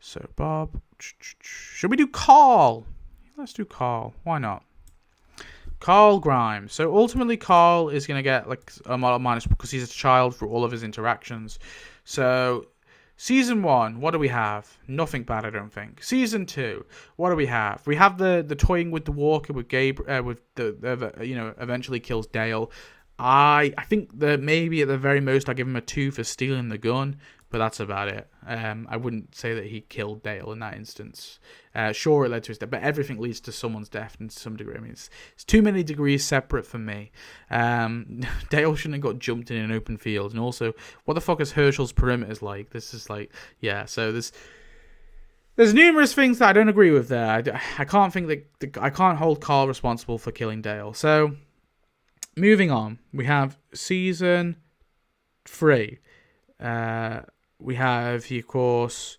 So, Bob. Should we do Carl? Let's do Carl. Why not? Carl Grimes. So, ultimately, Carl is going to get, like, a minus because he's a child for all of his interactions. So... Season 1, what do we have? Nothing bad, I don't think. Season 2, what do we have? We have the toying with the walker with with the eventually kills Dale. I think that maybe at the very most I give him a 2 for stealing the gun, but that's about it. I wouldn't say that he killed Dale in that instance. Sure, it led to his death, but everything leads to someone's death in some degree. I mean, it's too many degrees separate for me. Dale shouldn't have got jumped in an open field, and also, what the fuck is Herschel's perimeters like? This is like, yeah. So there's numerous things that I don't agree with there. I can't think that I can't hold Carl responsible for killing Dale. So moving on, we have season 3. We have, he, of course,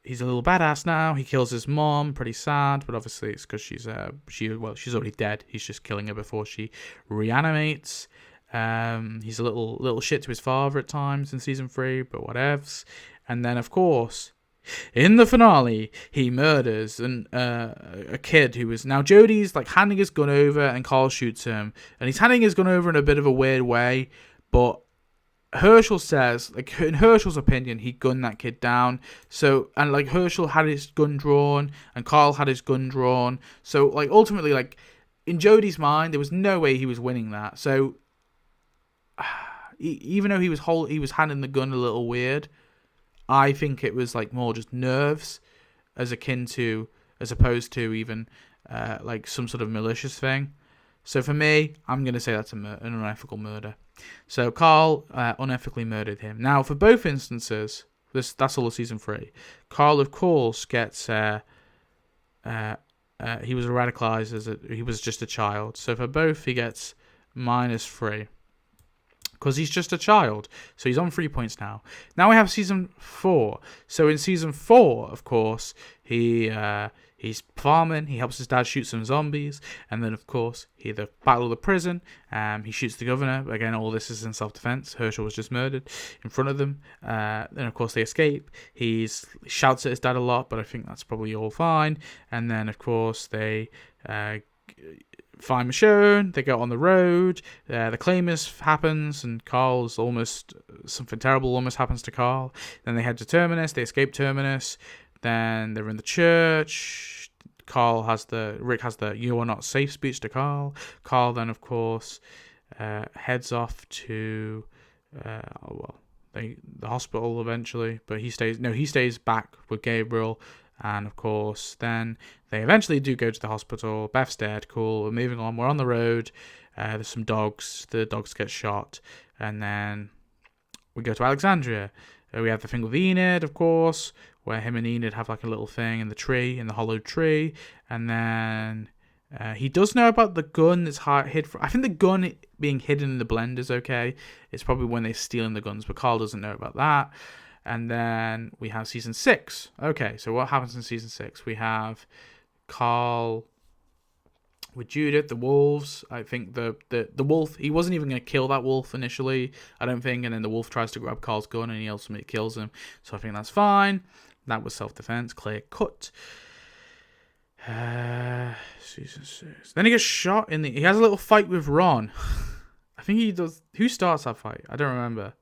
he's a little badass now. He kills his mom, pretty sad, but obviously it's because she's already dead. He's just killing her before she reanimates. He's a little shit to his father at times in season 3, but whatevs. And then, of course, in the finale, he murders a kid who is now Jody's like handing his gun over, and Carl shoots him, and he's handing his gun over in a bit of a weird way, but Herschel says, like, in Herschel's opinion, he gunned that kid down. So, and like Herschel had his gun drawn, and Carl had his gun drawn. So, like, ultimately, like, in Jody's mind, there was no way he was winning that. So, even though he was handing the gun a little weird, I think it was like more just nerves, as opposed to even like some sort of malicious thing. So for me, I'm going to say that's an unethical murder. So Carl unethically murdered him. Now, for both instances, that's all of season 3. Carl, of course, gets he was radicalized he was just a child. So for both, he gets -3 because he's just a child. So he's on 3 points now. Now we have season 4. So in season 4, of course, he's farming, he helps his dad shoot some zombies, and then, of course, the battle of the prison, he shoots the governor. Again, all this is in self-defense. Herschel was just murdered in front of them. Then, of course, they escape. He shouts at his dad a lot, but I think that's probably all fine. And then, of course, they find Michonne, they go on the road, the Claimers happens, and something terrible almost happens to Carl. Then they head to Terminus, they escape Terminus. Then they're in the church. Rick has the "you are not safe" speech to Carl. Carl then, of course, heads off to the hospital eventually, but he stays back with Gabriel. And of course, then they eventually do go to the hospital. Beth's dead. Cool. We're moving on. We're on the road. There's some dogs. The dogs get shot. And then we go to Alexandria. We have the thing with Enid, of course, where him and Enid have like a little thing in the tree, in the hollowed tree. And then he does know about the gun that's hid. I think the gun being hidden in the blend is okay. It's probably when they're stealing the guns, but Carl doesn't know about that. And then we have season 6. Okay, so what happens in season 6? We have Carl with Judith, the wolves. I think the wolf, he wasn't even going to kill that wolf initially, I don't think. And then the wolf tries to grab Carl's gun and he ultimately kills him. So I think that's fine. That was self-defense, clear cut. Season 6. Then he gets shot he has a little fight with Ron. I think he does. Who starts that fight? I don't remember.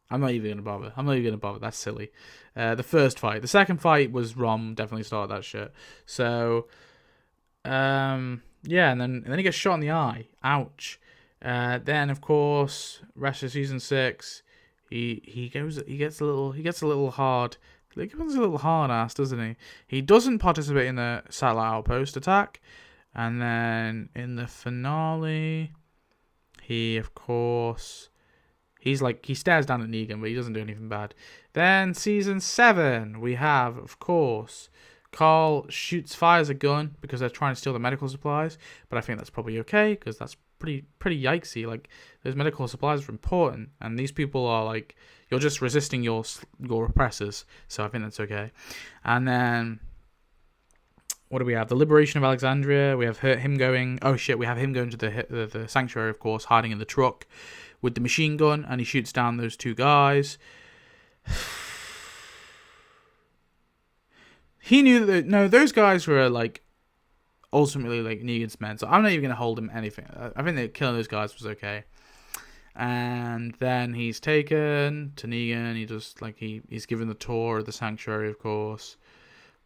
I'm not even going to bother. That's silly. The first fight. The second fight was Rom definitely started that shit. So, yeah, and then he gets shot in the eye. Ouch. Then, of course, rest of season 6, he gets a little hard. He becomes a little hard ass, doesn't he? He doesn't participate in the satellite outpost attack. And then in the finale, he, of course... he stares down at Negan, but he doesn't do anything bad. Then season 7, we have, of course, Carl fires a gun because they're trying to steal the medical supplies. But I think that's probably okay because that's pretty yikesy. Like, those medical supplies are important, and these people are like, you're just resisting your oppressors. So I think that's okay. And then what do we have? The liberation of Alexandria. We have him going. Oh shit! We have him going to the sanctuary, of course, hiding in the truck with the machine gun, and he shoots down those 2 guys. He knew that those guys were like ultimately like Negan's men, so I'm not even gonna hold him anything. I think that killing those guys was okay. And then he's taken to Negan. He just he's given the tour of the sanctuary, of course.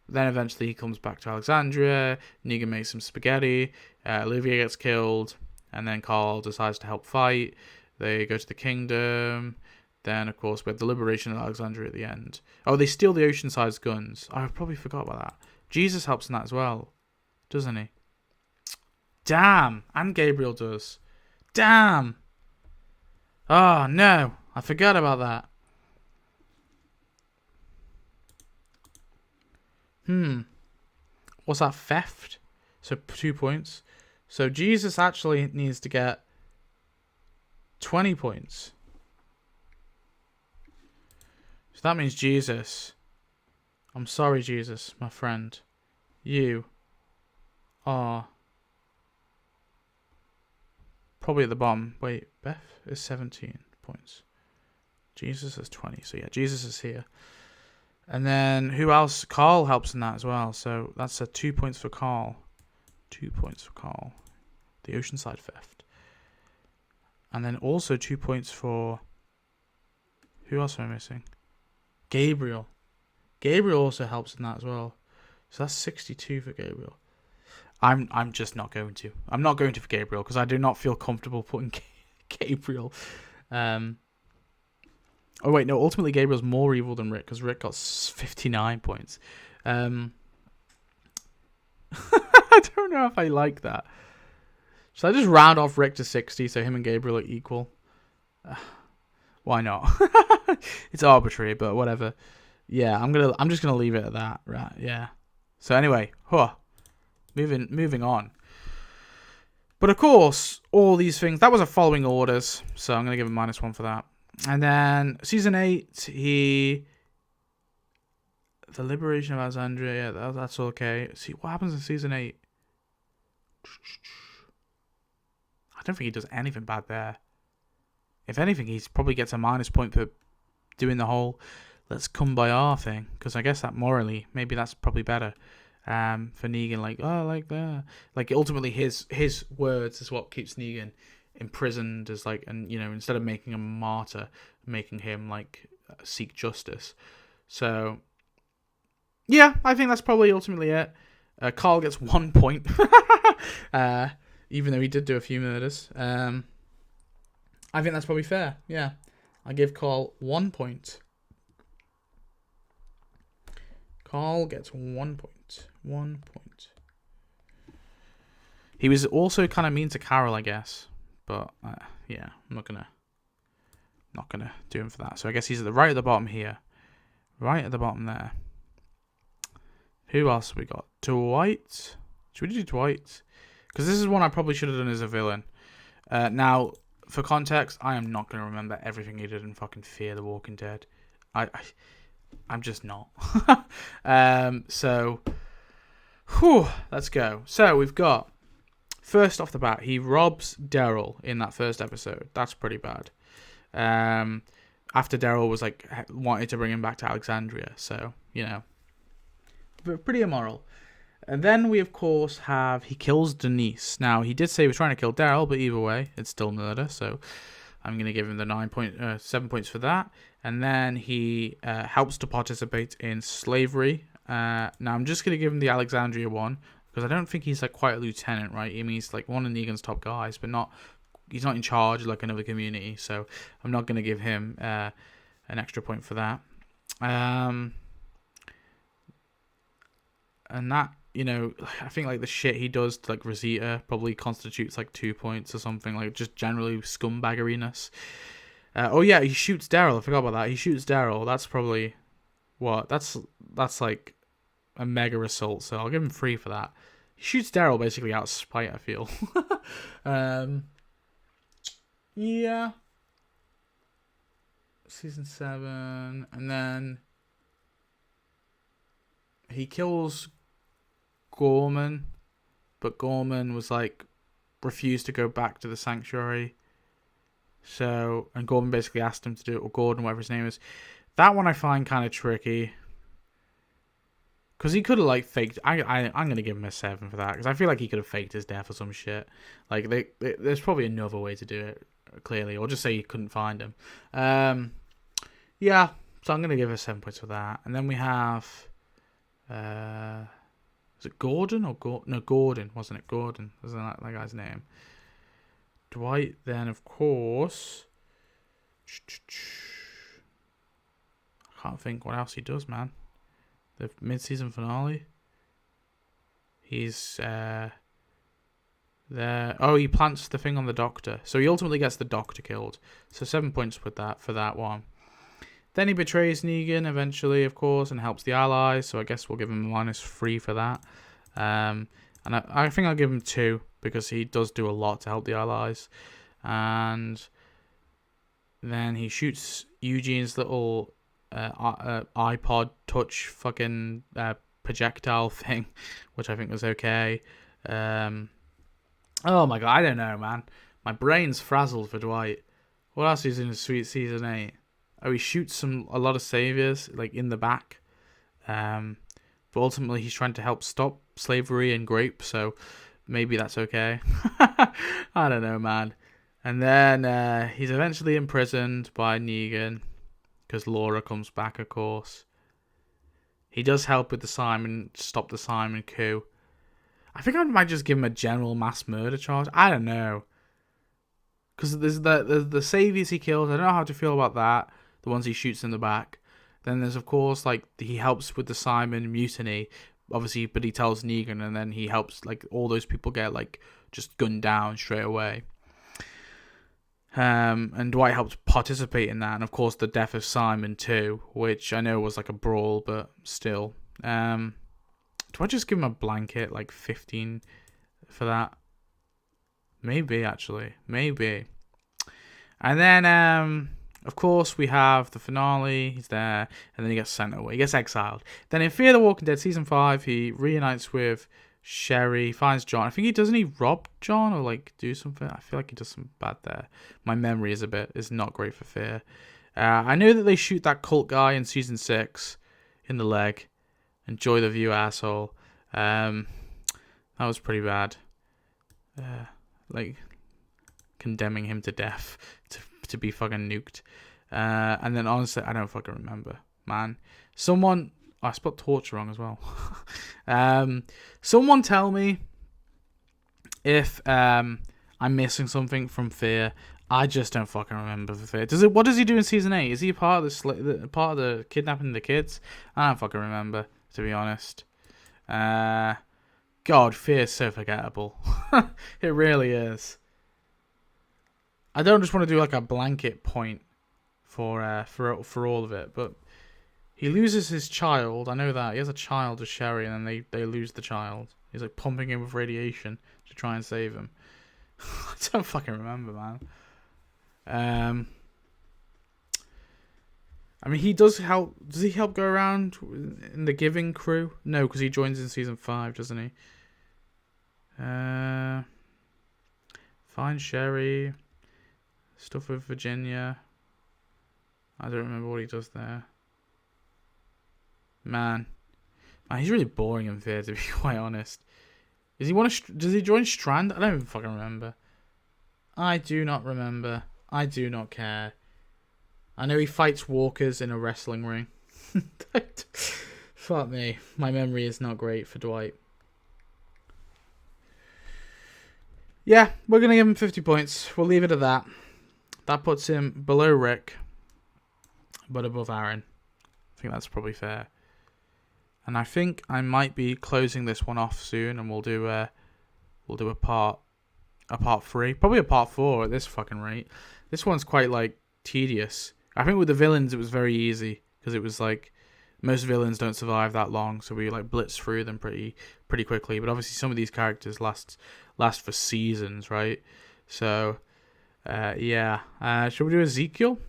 Then eventually he comes back to Alexandria. Negan makes some spaghetti. Olivia gets killed, and then Carl decides to help fight. They go to the kingdom. Then, of course, we have the liberation of Alexandria at the end. Oh, they steal the Oceanside's guns. I probably forgot about that. Jesus helps in that as well, doesn't he? Damn. And Gabriel does. Damn. Oh, no. I forgot about that. What's that? Theft? So 2 points. So Jesus actually needs to get 20 points. So that means Jesus. I'm sorry, Jesus, my friend. You are probably at the bottom. Wait, Beth is 17 points. Jesus is 20. So yeah, Jesus is here. And then who else? Carl helps in that as well. So that's 2 points for Carl. 2 points for Carl. The Oceanside theft. And then also 2 points for... who else am I missing? Gabriel. Gabriel also helps in that as well. So that's 62 for Gabriel. I'm just not going to. I'm not going to for Gabriel because I do not feel comfortable putting Gabriel. Oh wait, no. Ultimately, Gabriel's more evil than Rick because Rick got 59 points. I don't know if I like that. Should I just round off Rick to 60 so him and Gabriel are equal? Why not? It's arbitrary, but whatever. Yeah, I'm just gonna leave it at that. Right? Yeah. So anyway, moving on. But of course, all these things, that was a following orders, so I'm gonna give him -1 for that. And then season 8, the liberation of Alexandria. Yeah, that's okay. See what happens in season 8. I don't think he does anything bad there. If anything, he probably gets a -point for doing the whole let's come by our thing, because I guess that morally, maybe that's probably better for Negan. Like ultimately his words is what keeps Negan imprisoned as and instead of making him a martyr, making him seek justice. So yeah, I think that's probably ultimately it. Carl gets 1 point, even though he did do a few murders. I think that's probably fair. Yeah. I give Carl 1 point. Carl gets 1 point. 1 point. He was also kind of mean to Carol, I guess. But, yeah, I'm not gonna do him for that. So I guess he's right at the bottom here. Right at the bottom there. Who else have we got? Dwight. Should we do Dwight? Because this is one I probably should have done as a villain. Now, for context, I am not going to remember everything he did in fucking Fear the Walking Dead. I'm just not. So, whew, let's go. So, we've got, first off the bat, he robs Daryl in that first episode. That's pretty bad. After Daryl was, like, wanted to bring him back to Alexandria. So, you know, but pretty immoral. And then we, of course, have he kills Denise. Now, he did say he was trying to kill Daryl, but either way, it's still murder. So I'm going to give him the 7 points for that. And then he helps to participate in slavery. Now, I'm just going to give him the Alexandria one, because I don't think he's like quite a lieutenant, right? I mean, he's like one of Negan's top guys, but he's not in charge like another community. So I'm not going to give him an extra point for that. And that, you know, I think like the shit he does to like Rosita probably constitutes like 2 points or something, like just generally scumbaggeriness. Oh yeah, he shoots Daryl. I forgot about that. He shoots Daryl. That's probably what? That's like a mega assault. So I'll give him 3 for that. He shoots Daryl basically out of spite, I feel. Yeah. Season 7, and then he kills Gorman, but Gorman was like refused to go back to the sanctuary. So, and Gorman basically asked him to do it, or Gordon, whatever his name is. That one I find kind of tricky, because he could have like faked. I'm gonna give him a 7 for that, because I feel like he could have faked his death or some shit. Like there's probably another way to do it, clearly, or just say you couldn't find him. Yeah, so I'm gonna give her 7 points for that. And then we have, is it Gordon or no, Gordon, wasn't it? Gordon, wasn't that guy's name? Dwight, then, of course. I can't think what else he does, man. The mid-season finale. He's there. Oh, he plants the thing on the doctor. So he ultimately gets the doctor killed. So 7 points with that for that one. Then he betrays Negan eventually, of course, and helps the Allies. So I guess we'll give him a -3 for that. And I think I'll give him 2 because he does do a lot to help the Allies. And then he shoots Eugene's little iPod Touch fucking projectile thing, which I think was okay. Oh my god, I don't know, man. My brain's frazzled for Dwight. What else is in Sweet Season 8? Oh, he shoots a lot of saviors, like, in the back. But ultimately, he's trying to help stop slavery and grape, so maybe that's okay. I don't know, man. And then he's eventually imprisoned by Negan, because Laura comes back, of course. He does help with stop the Simon coup. I think I might just give him a general mass murder charge. I don't know. Because there's the saviors he kills. I don't know how to feel about that. The ones he shoots in the back. Then there's, of course, like, he helps with the Simon mutiny. Obviously, but he tells Negan, and then he helps, like, all those people get, like, just gunned down straight away. And Dwight helped participate in that. And, of course, the death of Simon, too. Which I know was, like, a brawl, but still. Do I just give him a blanket, like, 15 for that? Maybe, actually. Maybe. And then, of course, we have the finale. He's there, and then he gets sent away. He gets exiled. Then in Fear the Walking Dead Season 5, he reunites with Sherry, finds John. I think doesn't he rob John or, like, do something? I feel like he does something bad there. My memory is not great for Fear. I know that they shoot that cult guy in Season 6 in the leg. Enjoy the view, asshole. That was pretty bad. Like, condemning him to death to be fucking nuked. And then honestly, I don't fucking remember, man. I spelled torture wrong as well. Someone tell me if I'm missing something from Fear. I just don't fucking remember the Fear. Does it? What does he do in season 8? Is he part of part of the kidnapping the kids? I don't fucking remember, to be honest. God, Fear's so forgettable. It really is. I don't just want to do like a blanket point for all of it, but he loses his child. I know that he has a child with Sherry, and then they lose the child. He's like pumping him with radiation to try and save him. I don't fucking remember, man. I mean, he does help. Does he help go around in the Giving crew? No, because he joins in season 5, doesn't he? Find Sherry. Stuff with Virginia. I don't remember what he does there. Man, he's really boring and Fear, to be quite honest. Does he join Strand? I don't even fucking remember. I do not remember. I do not care. I know he fights walkers in a wrestling ring. Fuck me. My memory is not great for Dwight. Yeah, we're going to give him 50 points. We'll leave it at that. That puts him below Rick, but above Aaron. I think that's probably fair. And I think I might be closing this one off soon, and we'll do a part 3, probably a part 4 at this fucking rate. This one's quite like tedious. I think with the villains it was very easy because it was like most villains don't survive that long, so we like blitz through them pretty quickly. But obviously some of these characters last for seasons, right? So yeah. Should we do Ezekiel?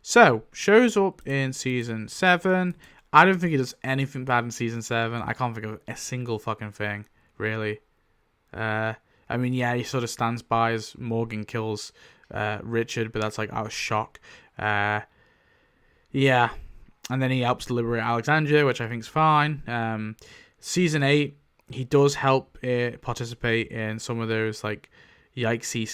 So shows up in season 7. I don't think he does anything bad in season 7. I can't think of a single fucking thing, really. I mean, yeah, he sort of stands by as Morgan kills Richard, but that's like out of shock. Yeah. And then he helps liberate Alexandria, which I think is fine. Season 8, he does help participate in some of those like yikesy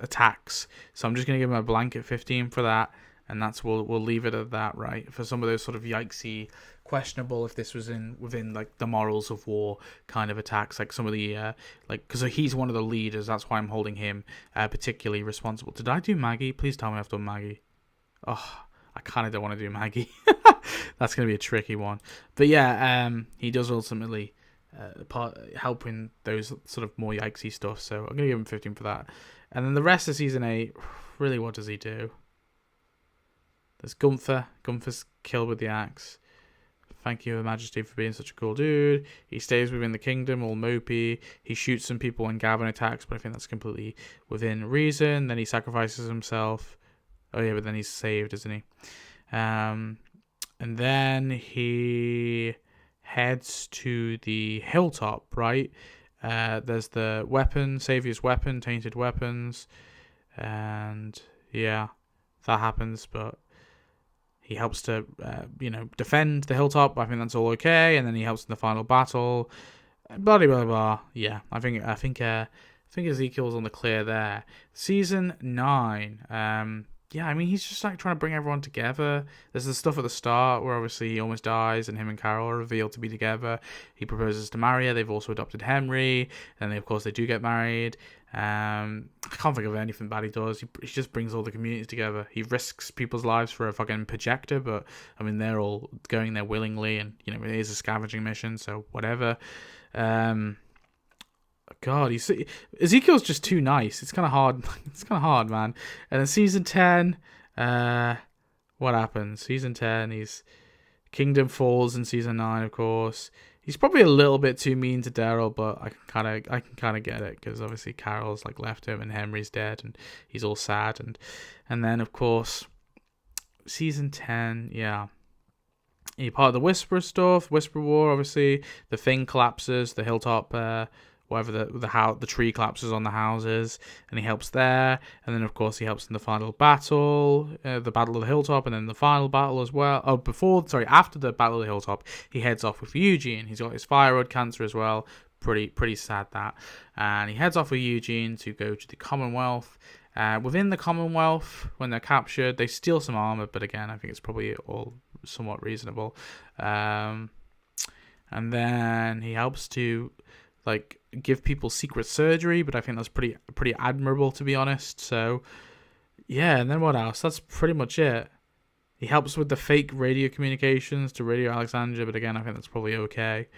attacks. So I'm just going to give him a blanket 15 for that. And we'll leave it at that, right? For some of those sort of yikesy, questionable if this was within like the morals of war kind of attacks, like some of the because he's one of the leaders. That's why I'm holding him particularly responsible. Did I do Maggie? Please tell me I've done Maggie. Oh, I kind of don't want to do Maggie. That's gonna be a tricky one. But yeah, he does ultimately help in those sort of more yikesy stuff. So I'm gonna give him 15 for that. And then the rest of season 8, really, what does he do? There's Gunther. Gunther's killed with the axe. Thank you, Her Majesty, for being such a cool dude. He stays within the kingdom, all mopey. He shoots some people when Gavin attacks, but I think that's completely within reason. Then he sacrifices himself. Oh yeah, but then he's saved, isn't he? And then he heads to the hilltop, right? There's the weapon, Savior's weapon, tainted weapons. And yeah, that happens, but he helps to, defend the hilltop. I think that's all okay. And then he helps in the final battle. Blah blah blah blah. Yeah, I think Ezekiel's on the clear there. Season 9. Yeah, I mean he's just like trying to bring everyone together. There's the stuff at the start where obviously he almost dies, and him and Carol are revealed to be together. He proposes to marry her. They've also adopted Henry, and of course they do get married. I can't think of anything bad he does. He just brings all the communities together. He risks people's lives for a fucking projector, but I mean they're all going there willingly, and it is a scavenging mission, so whatever. God, Ezekiel's just too nice. It's kind of hard. It's kind of hard, man. And then season 10, what happens? Season 10, he's Kingdom falls in season 9, of course. He's probably a little bit too mean to Daryl, but I can kind of get it because obviously Carol's like left him and Henry's dead and he's all sad and then of course season 10, yeah. He's part of the Whisperer stuff, Whisper War. Obviously, the thing collapses, the hilltop, whatever the tree collapses on the houses, and he helps there. And then of course he helps in the final battle, the Battle of the Hilltop, and then the final battle as well. After the Battle of the Hilltop, he heads off with Eugene. He's got his thyroid cancer as well. Pretty sad that. And he heads off with Eugene to go to the Commonwealth. Within the Commonwealth, when they're captured, they steal some armor, but again, I think it's probably all somewhat reasonable. And then he helps to give people secret surgery, but I think that's pretty admirable, to be honest. So yeah, and then what else? That's pretty much it. He helps with the fake radio communications to Radio Alexandria, but again, I think that's probably okay.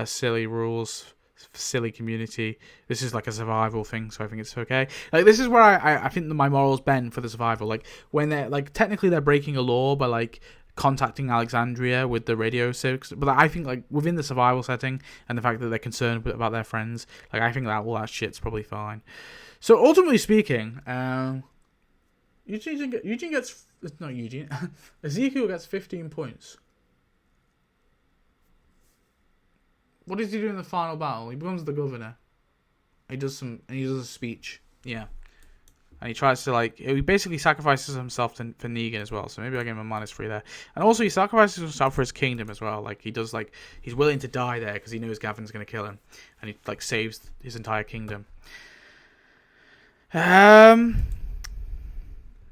Silly rules, silly community. This is like a survival thing, so I think it's okay. Like, this is where I think that my morals bend for the survival. Like, when they're, like, technically they're breaking a law by, like, contacting Alexandria with the radio service, but I think, like, within the survival setting and the fact that they're concerned about their friends, like, I think that all that shit's probably fine. So, ultimately speaking, Eugene gets... Not Eugene. Ezekiel gets 15 points. What does he do in the final battle? He becomes the governor. He does a speech. Yeah. And he tries to, like... He basically sacrifices himself for Negan as well. So maybe I give him a -3 there. And also he sacrifices himself for his kingdom as well. Like, he does, like... He's willing to die there because he knows Gavin's going to kill him. And he, like, saves his entire kingdom.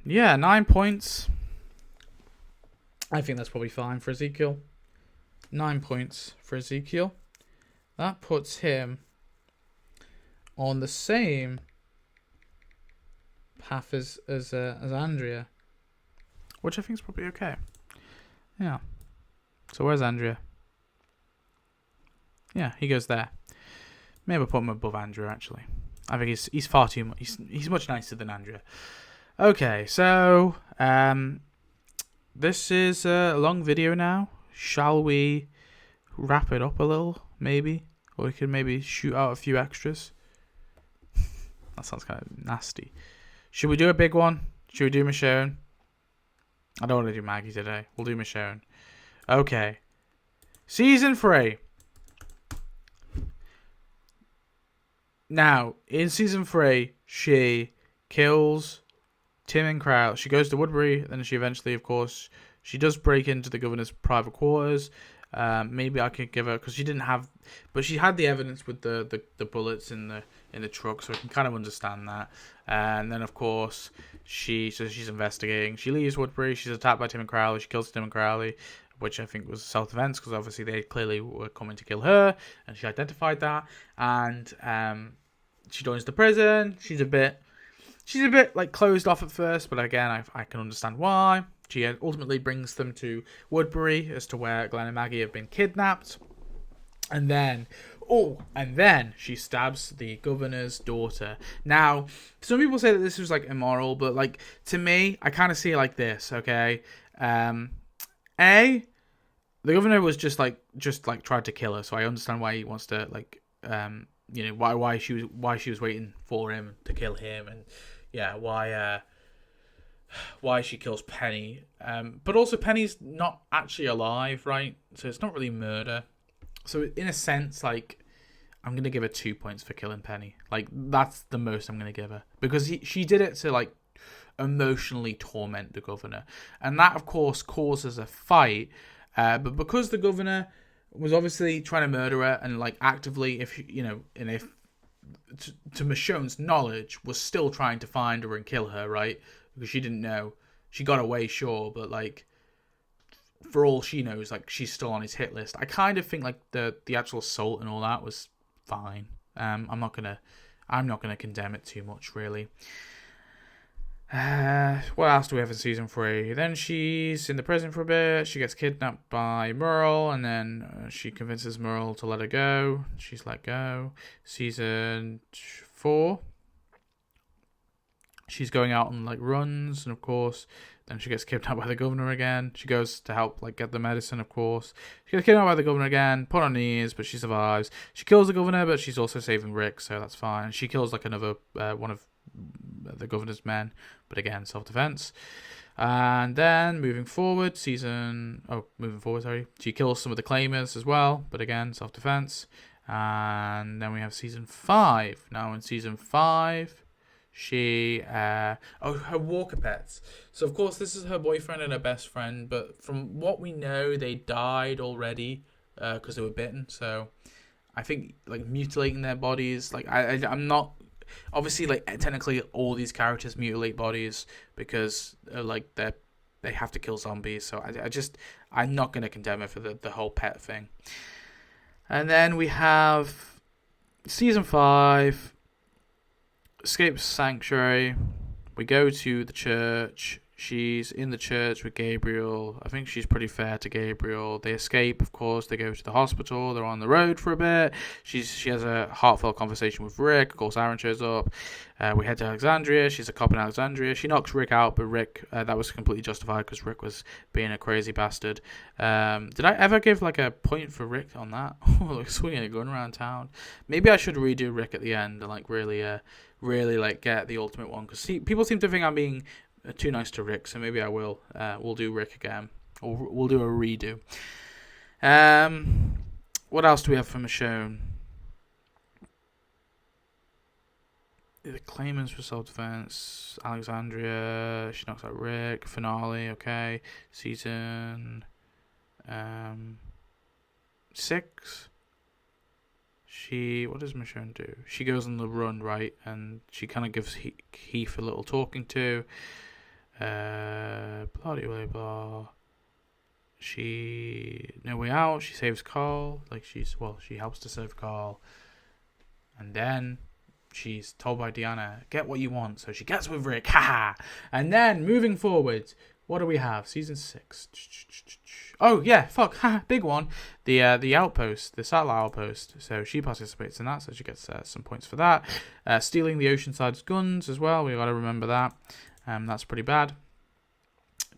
Yeah, 9 points. I think that's probably fine for Ezekiel. 9 points for Ezekiel. That puts him on the same path as Andrea, which I think is probably okay. Yeah. So where's Andrea? Yeah, he goes there. Maybe I'll put him above Andrea, actually. I think he's far too much. He's much nicer than Andrea. Okay, so this is a long video now. Shall we wrap it up a little, maybe? Or we could maybe shoot out a few extras. That sounds kind of nasty. Should we do a big one? Should we do Michonne? I don't want to do Maggie today. We'll do Michonne. Okay. Season 3. Now, in Season 3, she kills Tim and Crowley. She goes to Woodbury, then she eventually, of course, she does break into the governor's private quarters. Maybe I could give her, because she didn't have, but she had the evidence with the bullets in the truck, so I can kind of understand that. And then, of course, she's investigating. She leaves Woodbury. She's attacked by Tim and Crowley. She kills Tim and Crowley, which I think was self-defense, because obviously they clearly were coming to kill her, and she identified that. And she joins the prison. She's a bit like closed off at first, but again, I can understand why. She ultimately brings them to Woodbury as to where Glenn and Maggie have been kidnapped. And then she stabs the governor's daughter. Now, some people say that this was like immoral, but like to me, I kind of see it like this, okay? The governor was just tried to kill her, so I understand why he wants to why she was waiting for him to kill him, and yeah, why she kills Penny. But also Penny's not actually alive, right? So it's not really murder. So in a sense, like, I'm going to give her 2 points for killing Penny. Like, that's the most I'm going to give her. Because she did it to, like, emotionally torment the governor. And that, of course, causes a fight. But because the governor was obviously trying to murder her and, like, actively, to Michonne's knowledge, was still trying to find her and kill her, right? Because she didn't know. She got away, sure, but, like, for all she knows, like, she's still on his hit list. I kind of think, like, the actual assault and all that was fine. I'm not gonna condemn it too much, really. What else do we have in Season 3? Then she's in the prison for a bit. She gets kidnapped by Merle, and then she convinces Merle to let her go. She's let go. Season 4. She's going out on, like, runs, and of course, then she gets kidnapped by the governor again. She goes to help, like, get the medicine, of course. She gets kidnapped by the governor again, put on her knees, but she survives. She kills the governor, but she's also saving Rick, so that's fine. She kills, like, another one of the governor's men, but again, self-defense. And then moving forward, she kills some of the claimers as well, but again, self-defense. And then we have Season 5. Now in Season 5, she her walker pets. So of course this is her boyfriend and her best friend, but from what we know, they died already because they were bitten. So I think, like, mutilating their bodies, like, I'm not, obviously, like, technically all these characters mutilate bodies because they have to kill zombies. So I'm not going to condemn her for the whole pet thing. And then we have Season 5, escape sanctuary. We go to the church. She's in the church with Gabriel. I think she's pretty fair to Gabriel. They escape, of course. They go to the hospital. They're on the road for a bit. She has a heartfelt conversation with Rick. Of course, Aaron shows up. We head to Alexandria. She's a cop in Alexandria. She knocks Rick out, but Rick, that was completely justified because Rick was being a crazy bastard. Did I ever give like a point for Rick on that? Like swinging a gun around town. Maybe I should redo Rick at the end and like really like get the ultimate one, because people seem to think I'm being too nice to Rick, so maybe I will. We'll do Rick again, or we'll do a redo. What else do we have for Michonne? The claimants for self-defense. Alexandria. She knocks out Rick. Finale. Okay. Season 6. What does Michonne do? She goes on the run, right? And she kind of gives Heath a little talking to. Blah, blah, blah, blah. No way out. She saves Carl. She helps to save Carl. And then she's told by Deanna, get what you want. So she gets with Rick. Haha. And then moving forward, what do we have? Season 6. Oh yeah, fuck, big one. The outpost, the satellite outpost. So she participates in that, so she gets some points for that. Stealing the Oceanside's guns as well. We got to remember that. That's pretty bad.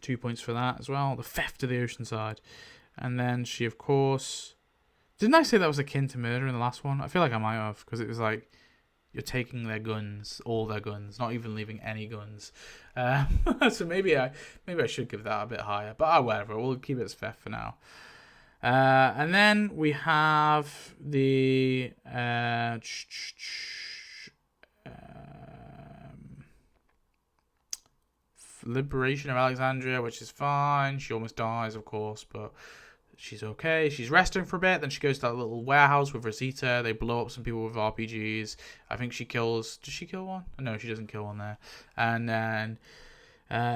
2 points for that as well. The theft of the Oceanside, and then she, of course, didn't I say that was akin to murder in the last one? I feel like I might have, because it was like you're taking their guns, all their guns, not even leaving any guns. So maybe I should give that a bit higher, but whatever. We'll keep it as theft for now. And then we have the liberation of Alexandria, which is fine. She almost dies, of course, but she's okay. She's resting for a bit. Then she goes to that little warehouse with Rosita. They blow up some people with RPGs. I think she kills... Does she kill one? No, she doesn't kill one there. And then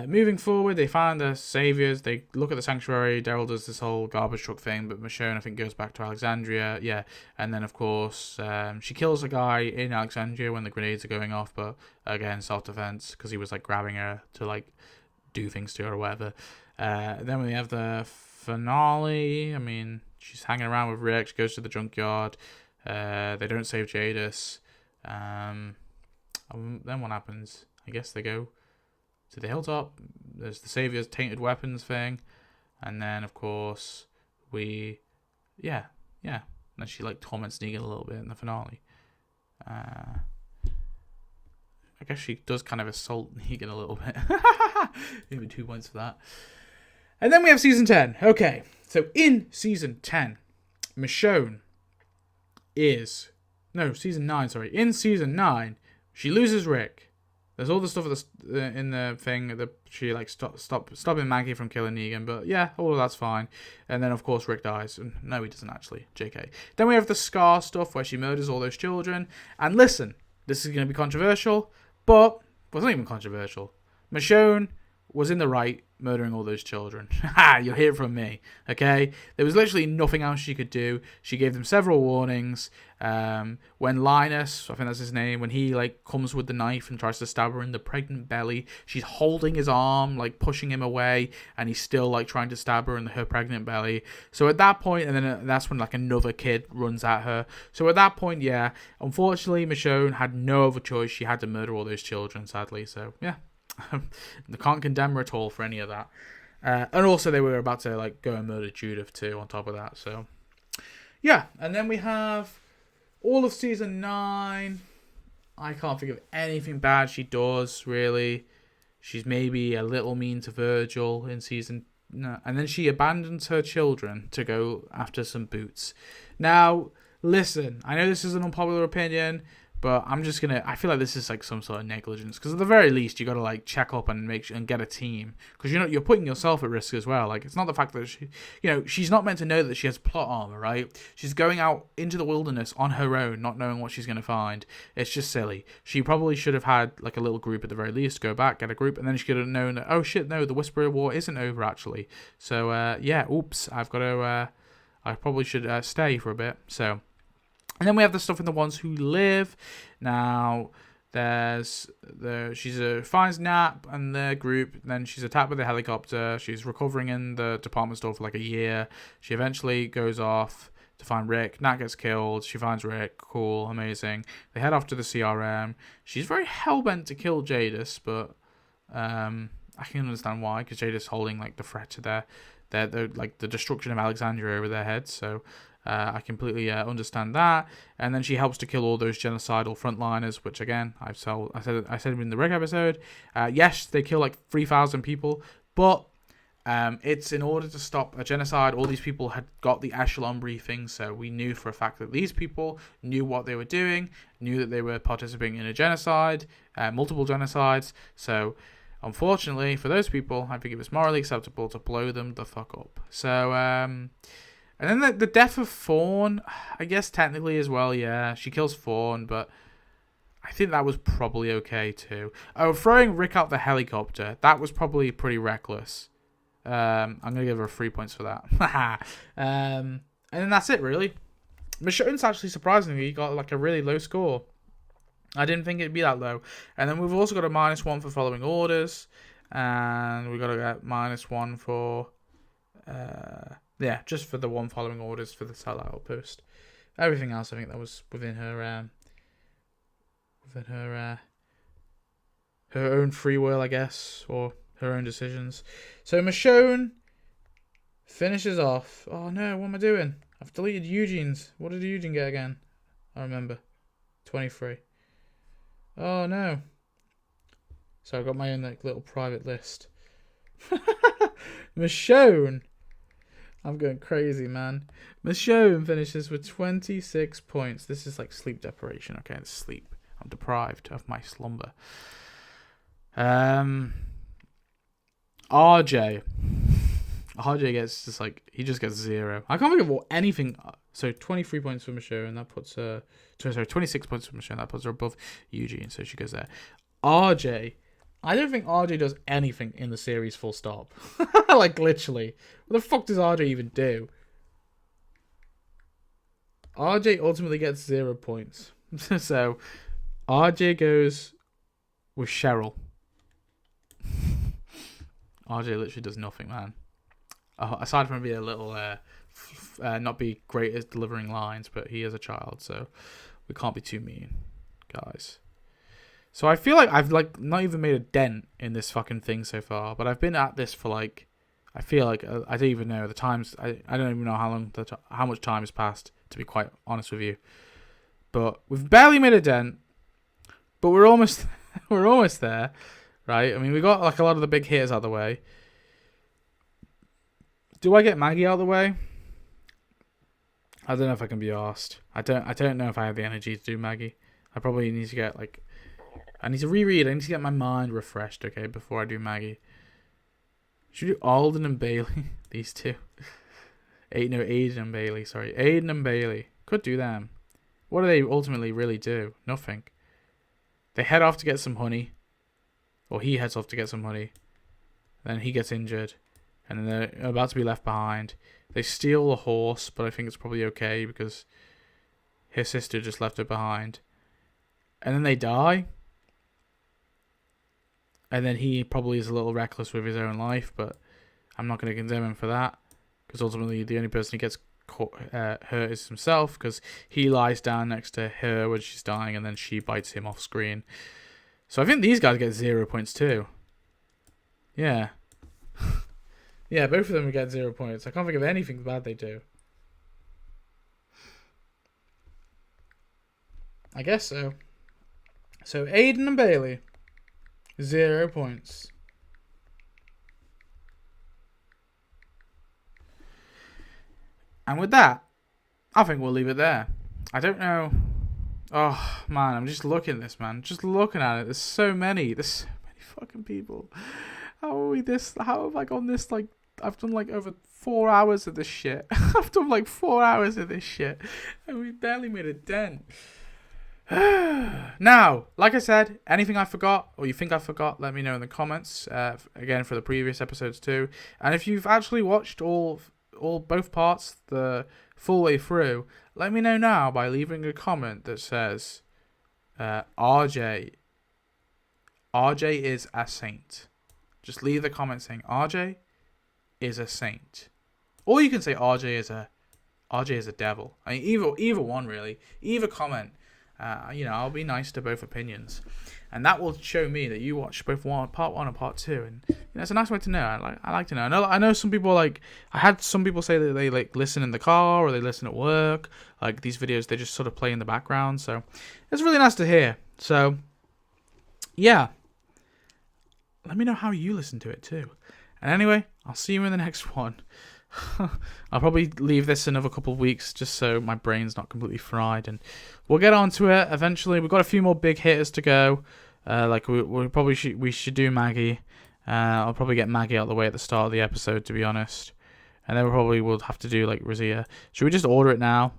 moving forward, they find the saviors. They look at the sanctuary. Daryl does this whole garbage truck thing, but Michonne, I think, goes back to Alexandria. Yeah. And then, of course, she kills a guy in Alexandria when the grenades are going off, but again, self-defense, because he was like grabbing her to like do things to her or whatever. Then we have the finale. I mean, she's hanging around with Rick. She goes to the junkyard. They don't save Jadis. Then what happens? I guess they go to the hilltop. There's the Savior's tainted weapons thing. And then, of course, yeah. And then she like torments Negan a little bit in the finale. I guess she does kind of assault Negan a little bit. Maybe 2 points for that. And then we have season 10. Okay, so in season 10, Michonne is... No, season 9, sorry. In season 9, she loses Rick. There's all the stuff in the thing that she like stopping Maggie from killing Negan, but yeah, all of that's fine. And then of course Rick dies. No, he doesn't actually. JK. Then we have the Scar stuff where she murders all those children. And listen, this is going to be controversial, but it's not even controversial. Michonne was in the right murdering all those children. You'll hear it from me, okay? There was literally nothing else she could do. She gave them several warnings. When Linus, I think that's his name, when he like comes with the knife and tries to stab her in the pregnant belly, she's holding his arm, like pushing him away, and he's still like trying to stab her in her pregnant belly. So at that point, and then that's when like another kid runs at her. So at that point, yeah, unfortunately, Michonne had no other choice. She had to murder all those children, sadly. So yeah. They can't condemn her at all for any of that. And also they were about to like go and murder Judith too on top of that. So yeah, and then we have all of season 9. I can't think of anything bad she does, really. She's maybe a little mean to Virgil in season... No. And then she abandons her children to go after some boots. Now, listen, I know this is an unpopular opinion, but I feel like this is like some sort of negligence, because at the very least you got to like check up and make sure and get a team, because you're putting yourself at risk as well. Like, it's not the fact that she's not meant to know that she has plot armor, right? She's going out into the wilderness on her own, not knowing what she's going to find. It's just silly. She probably should have had like a little group at the very least, go back, get a group, and then she could have known that, oh shit, no, the Whisperer War isn't over actually. So yeah, oops, I probably should stay for a bit. So And then we have the stuff in The Ones Who Live. Now, she finds Nat and their group. Then she's attacked with a helicopter. She's recovering in the department store for like a year. She eventually goes off to find Rick. Nat gets killed. She finds Rick. Cool, amazing. They head off to the CRM. She's very hellbent to kill Jadis, but I can understand why, because Jadis holding like the threat to their like the destruction of Alexandria over their heads. So I completely understand that. And then she helps to kill all those genocidal frontliners, which again I said in the Rick episode. Yes, they kill like 3,000 people, but it's in order to stop a genocide. All these people had got the echelon briefing, so we knew for a fact that these people knew what they were doing, knew that they were participating in a genocide, multiple genocides. So unfortunately for those people, I think it was morally acceptable to blow them the fuck up. So and then the death of Thawne, I guess technically as well, yeah, she kills Thawne, but I think that was probably okay too. Oh, throwing Rick out the helicopter, that was probably pretty reckless. I'm going to give her 3 points for that. And then that's it, really. Michonne's actually surprisingly got like a really low score. I didn't think it'd be that low. And then we've also got a -1 for following orders. And we've got to get -1 for... yeah, just for the one following orders for the Satellite Outpost. Everything else, I think that was within her... her own free will, I guess, or her own decisions. So Michonne finishes off. Oh no, what am I doing? I've deleted Eugene's. What did Eugene get again? I remember. 23. Oh no. So I've got my own like little private list. Michonne. I'm going crazy, man. Michonne finishes with 26 points. This is like sleep deprivation. Okay, it's sleep. I'm deprived of my slumber. RJ gets just like, he just gets 0. I can't think of anything. So 23 points for Michonne, and that puts her, 26 points for Michonne, that puts her above Eugene, so she goes there. RJ, I don't think RJ does anything in the series full stop. Like literally. What the fuck does RJ even do? RJ ultimately gets 0 points. So RJ goes with Cheryl. RJ literally does nothing, man. Aside from being a little, not be great at delivering lines, but he is a child, so we can't be too mean, guys. So I feel like I've like not even made a dent in this fucking thing so far, but I've been at this for like, I feel like I don't even know the times. I don't even know how much time has passed, to be quite honest with you. But we've barely made a dent, but we're almost there. Right, I mean, we got like a lot of the big hitters out of the way. Do I get Maggie out of the way? I don't know if I can be asked. I don't know if I have the energy to do Maggie. I probably need to get like, I need to reread. I need to get my mind refreshed, okay, before I do Maggie. Should we do Alden and Bailey? These two. Aiden and Bailey. Sorry, Aiden and Bailey. Could do them. What do they ultimately really do? Nothing. They head off to get some honey. Or he heads off to get some honey. Then he gets injured. And then they're about to be left behind. They steal a horse, but I think it's probably okay because his sister just left her behind. And then they die. And then he probably is a little reckless with his own life, but I'm not going to condemn him for that. Because ultimately the only person who gets hurt is himself, because he lies down next to her when she's dying and then she bites him off screen. So I think these guys get 0 points too. Yeah. Yeah, both of them get 0 points. I can't think of anything bad they do. I guess so. So Aiden and Bailey, 0 points. And with that, I think we'll leave it there. I don't know. Oh, man, I'm just looking at this, man. Just looking at it. There's so many fucking people. How have I gone this, like, I've done, like, over 4 hours of this shit. I've done, like, 4 hours of this shit. And we barely made a dent. Now, like I said, anything I forgot, or you think I forgot, let me know in the comments. Again, for the previous episodes too. And if you've actually watched all both parts the full way through, let me know now by leaving a comment that says RJ is a saint. Just leave the comment saying RJ is a saint. Or you can say RJ is a devil. I mean, either one really. Either comment. I'll be nice to both opinions, and that will show me that you watched both part 1 and part 2. And it's a nice way to know. I like to know. I know some people I had some people say that they like listen in the car or they listen at work. Like these videos, they just sort of play in the background. So it's really nice to hear. So yeah, let me know how you listen to it too. And anyway, I'll see you in the next one. I'll probably leave this another couple of weeks just so my brain's not completely fried, and we'll get on to it eventually. We've got a few more big hitters to go. We should do Maggie. I'll probably get Maggie out of the way at the start of the episode, to be honest, and then we probably will have to do like Rosita. Should we just order it now?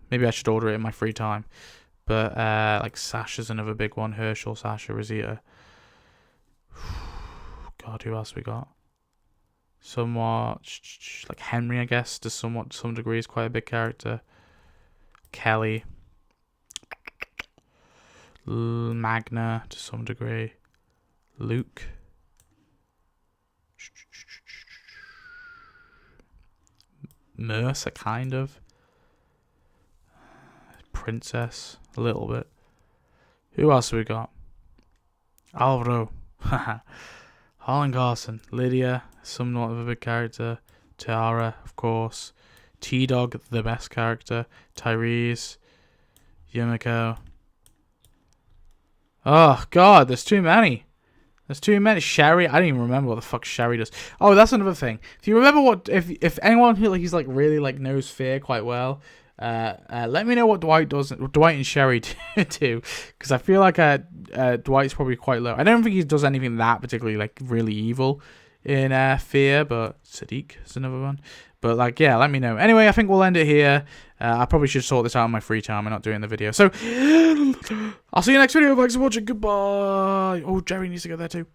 Maybe I should order it in my free time. But like Sasha's another big one. Herschel, Sasha, Rosita. God, who else we got? Somewhat like Henry, I guess, to some degree is quite a big character. Kelly, Magna to some degree, Luke, Mercer kind of, Princess a little bit. Who else have we got? Alvaro. Harlan Carson, Lydia, somewhat of a big character. Tiara, of course. T-Dog, the best character. Tyrese, Yumiko. Oh, God, there's too many. Sherry, I don't even remember what the fuck Sherry does. Oh, that's another thing. If you remember if anyone who he's like really like knows Fear quite well, let me know what Dwight does. Dwight and Sherry do, because I feel like Dwight's probably quite low. I don't think he does anything that particularly like really evil in Fear, but Sadiq is another one. But like, yeah, let me know. Anyway, I think we'll end it here. I probably should sort this out in my free time. I'm not doing the video, so I'll see you next video. Thanks for watching. Goodbye. Oh, Jerry needs to go there too.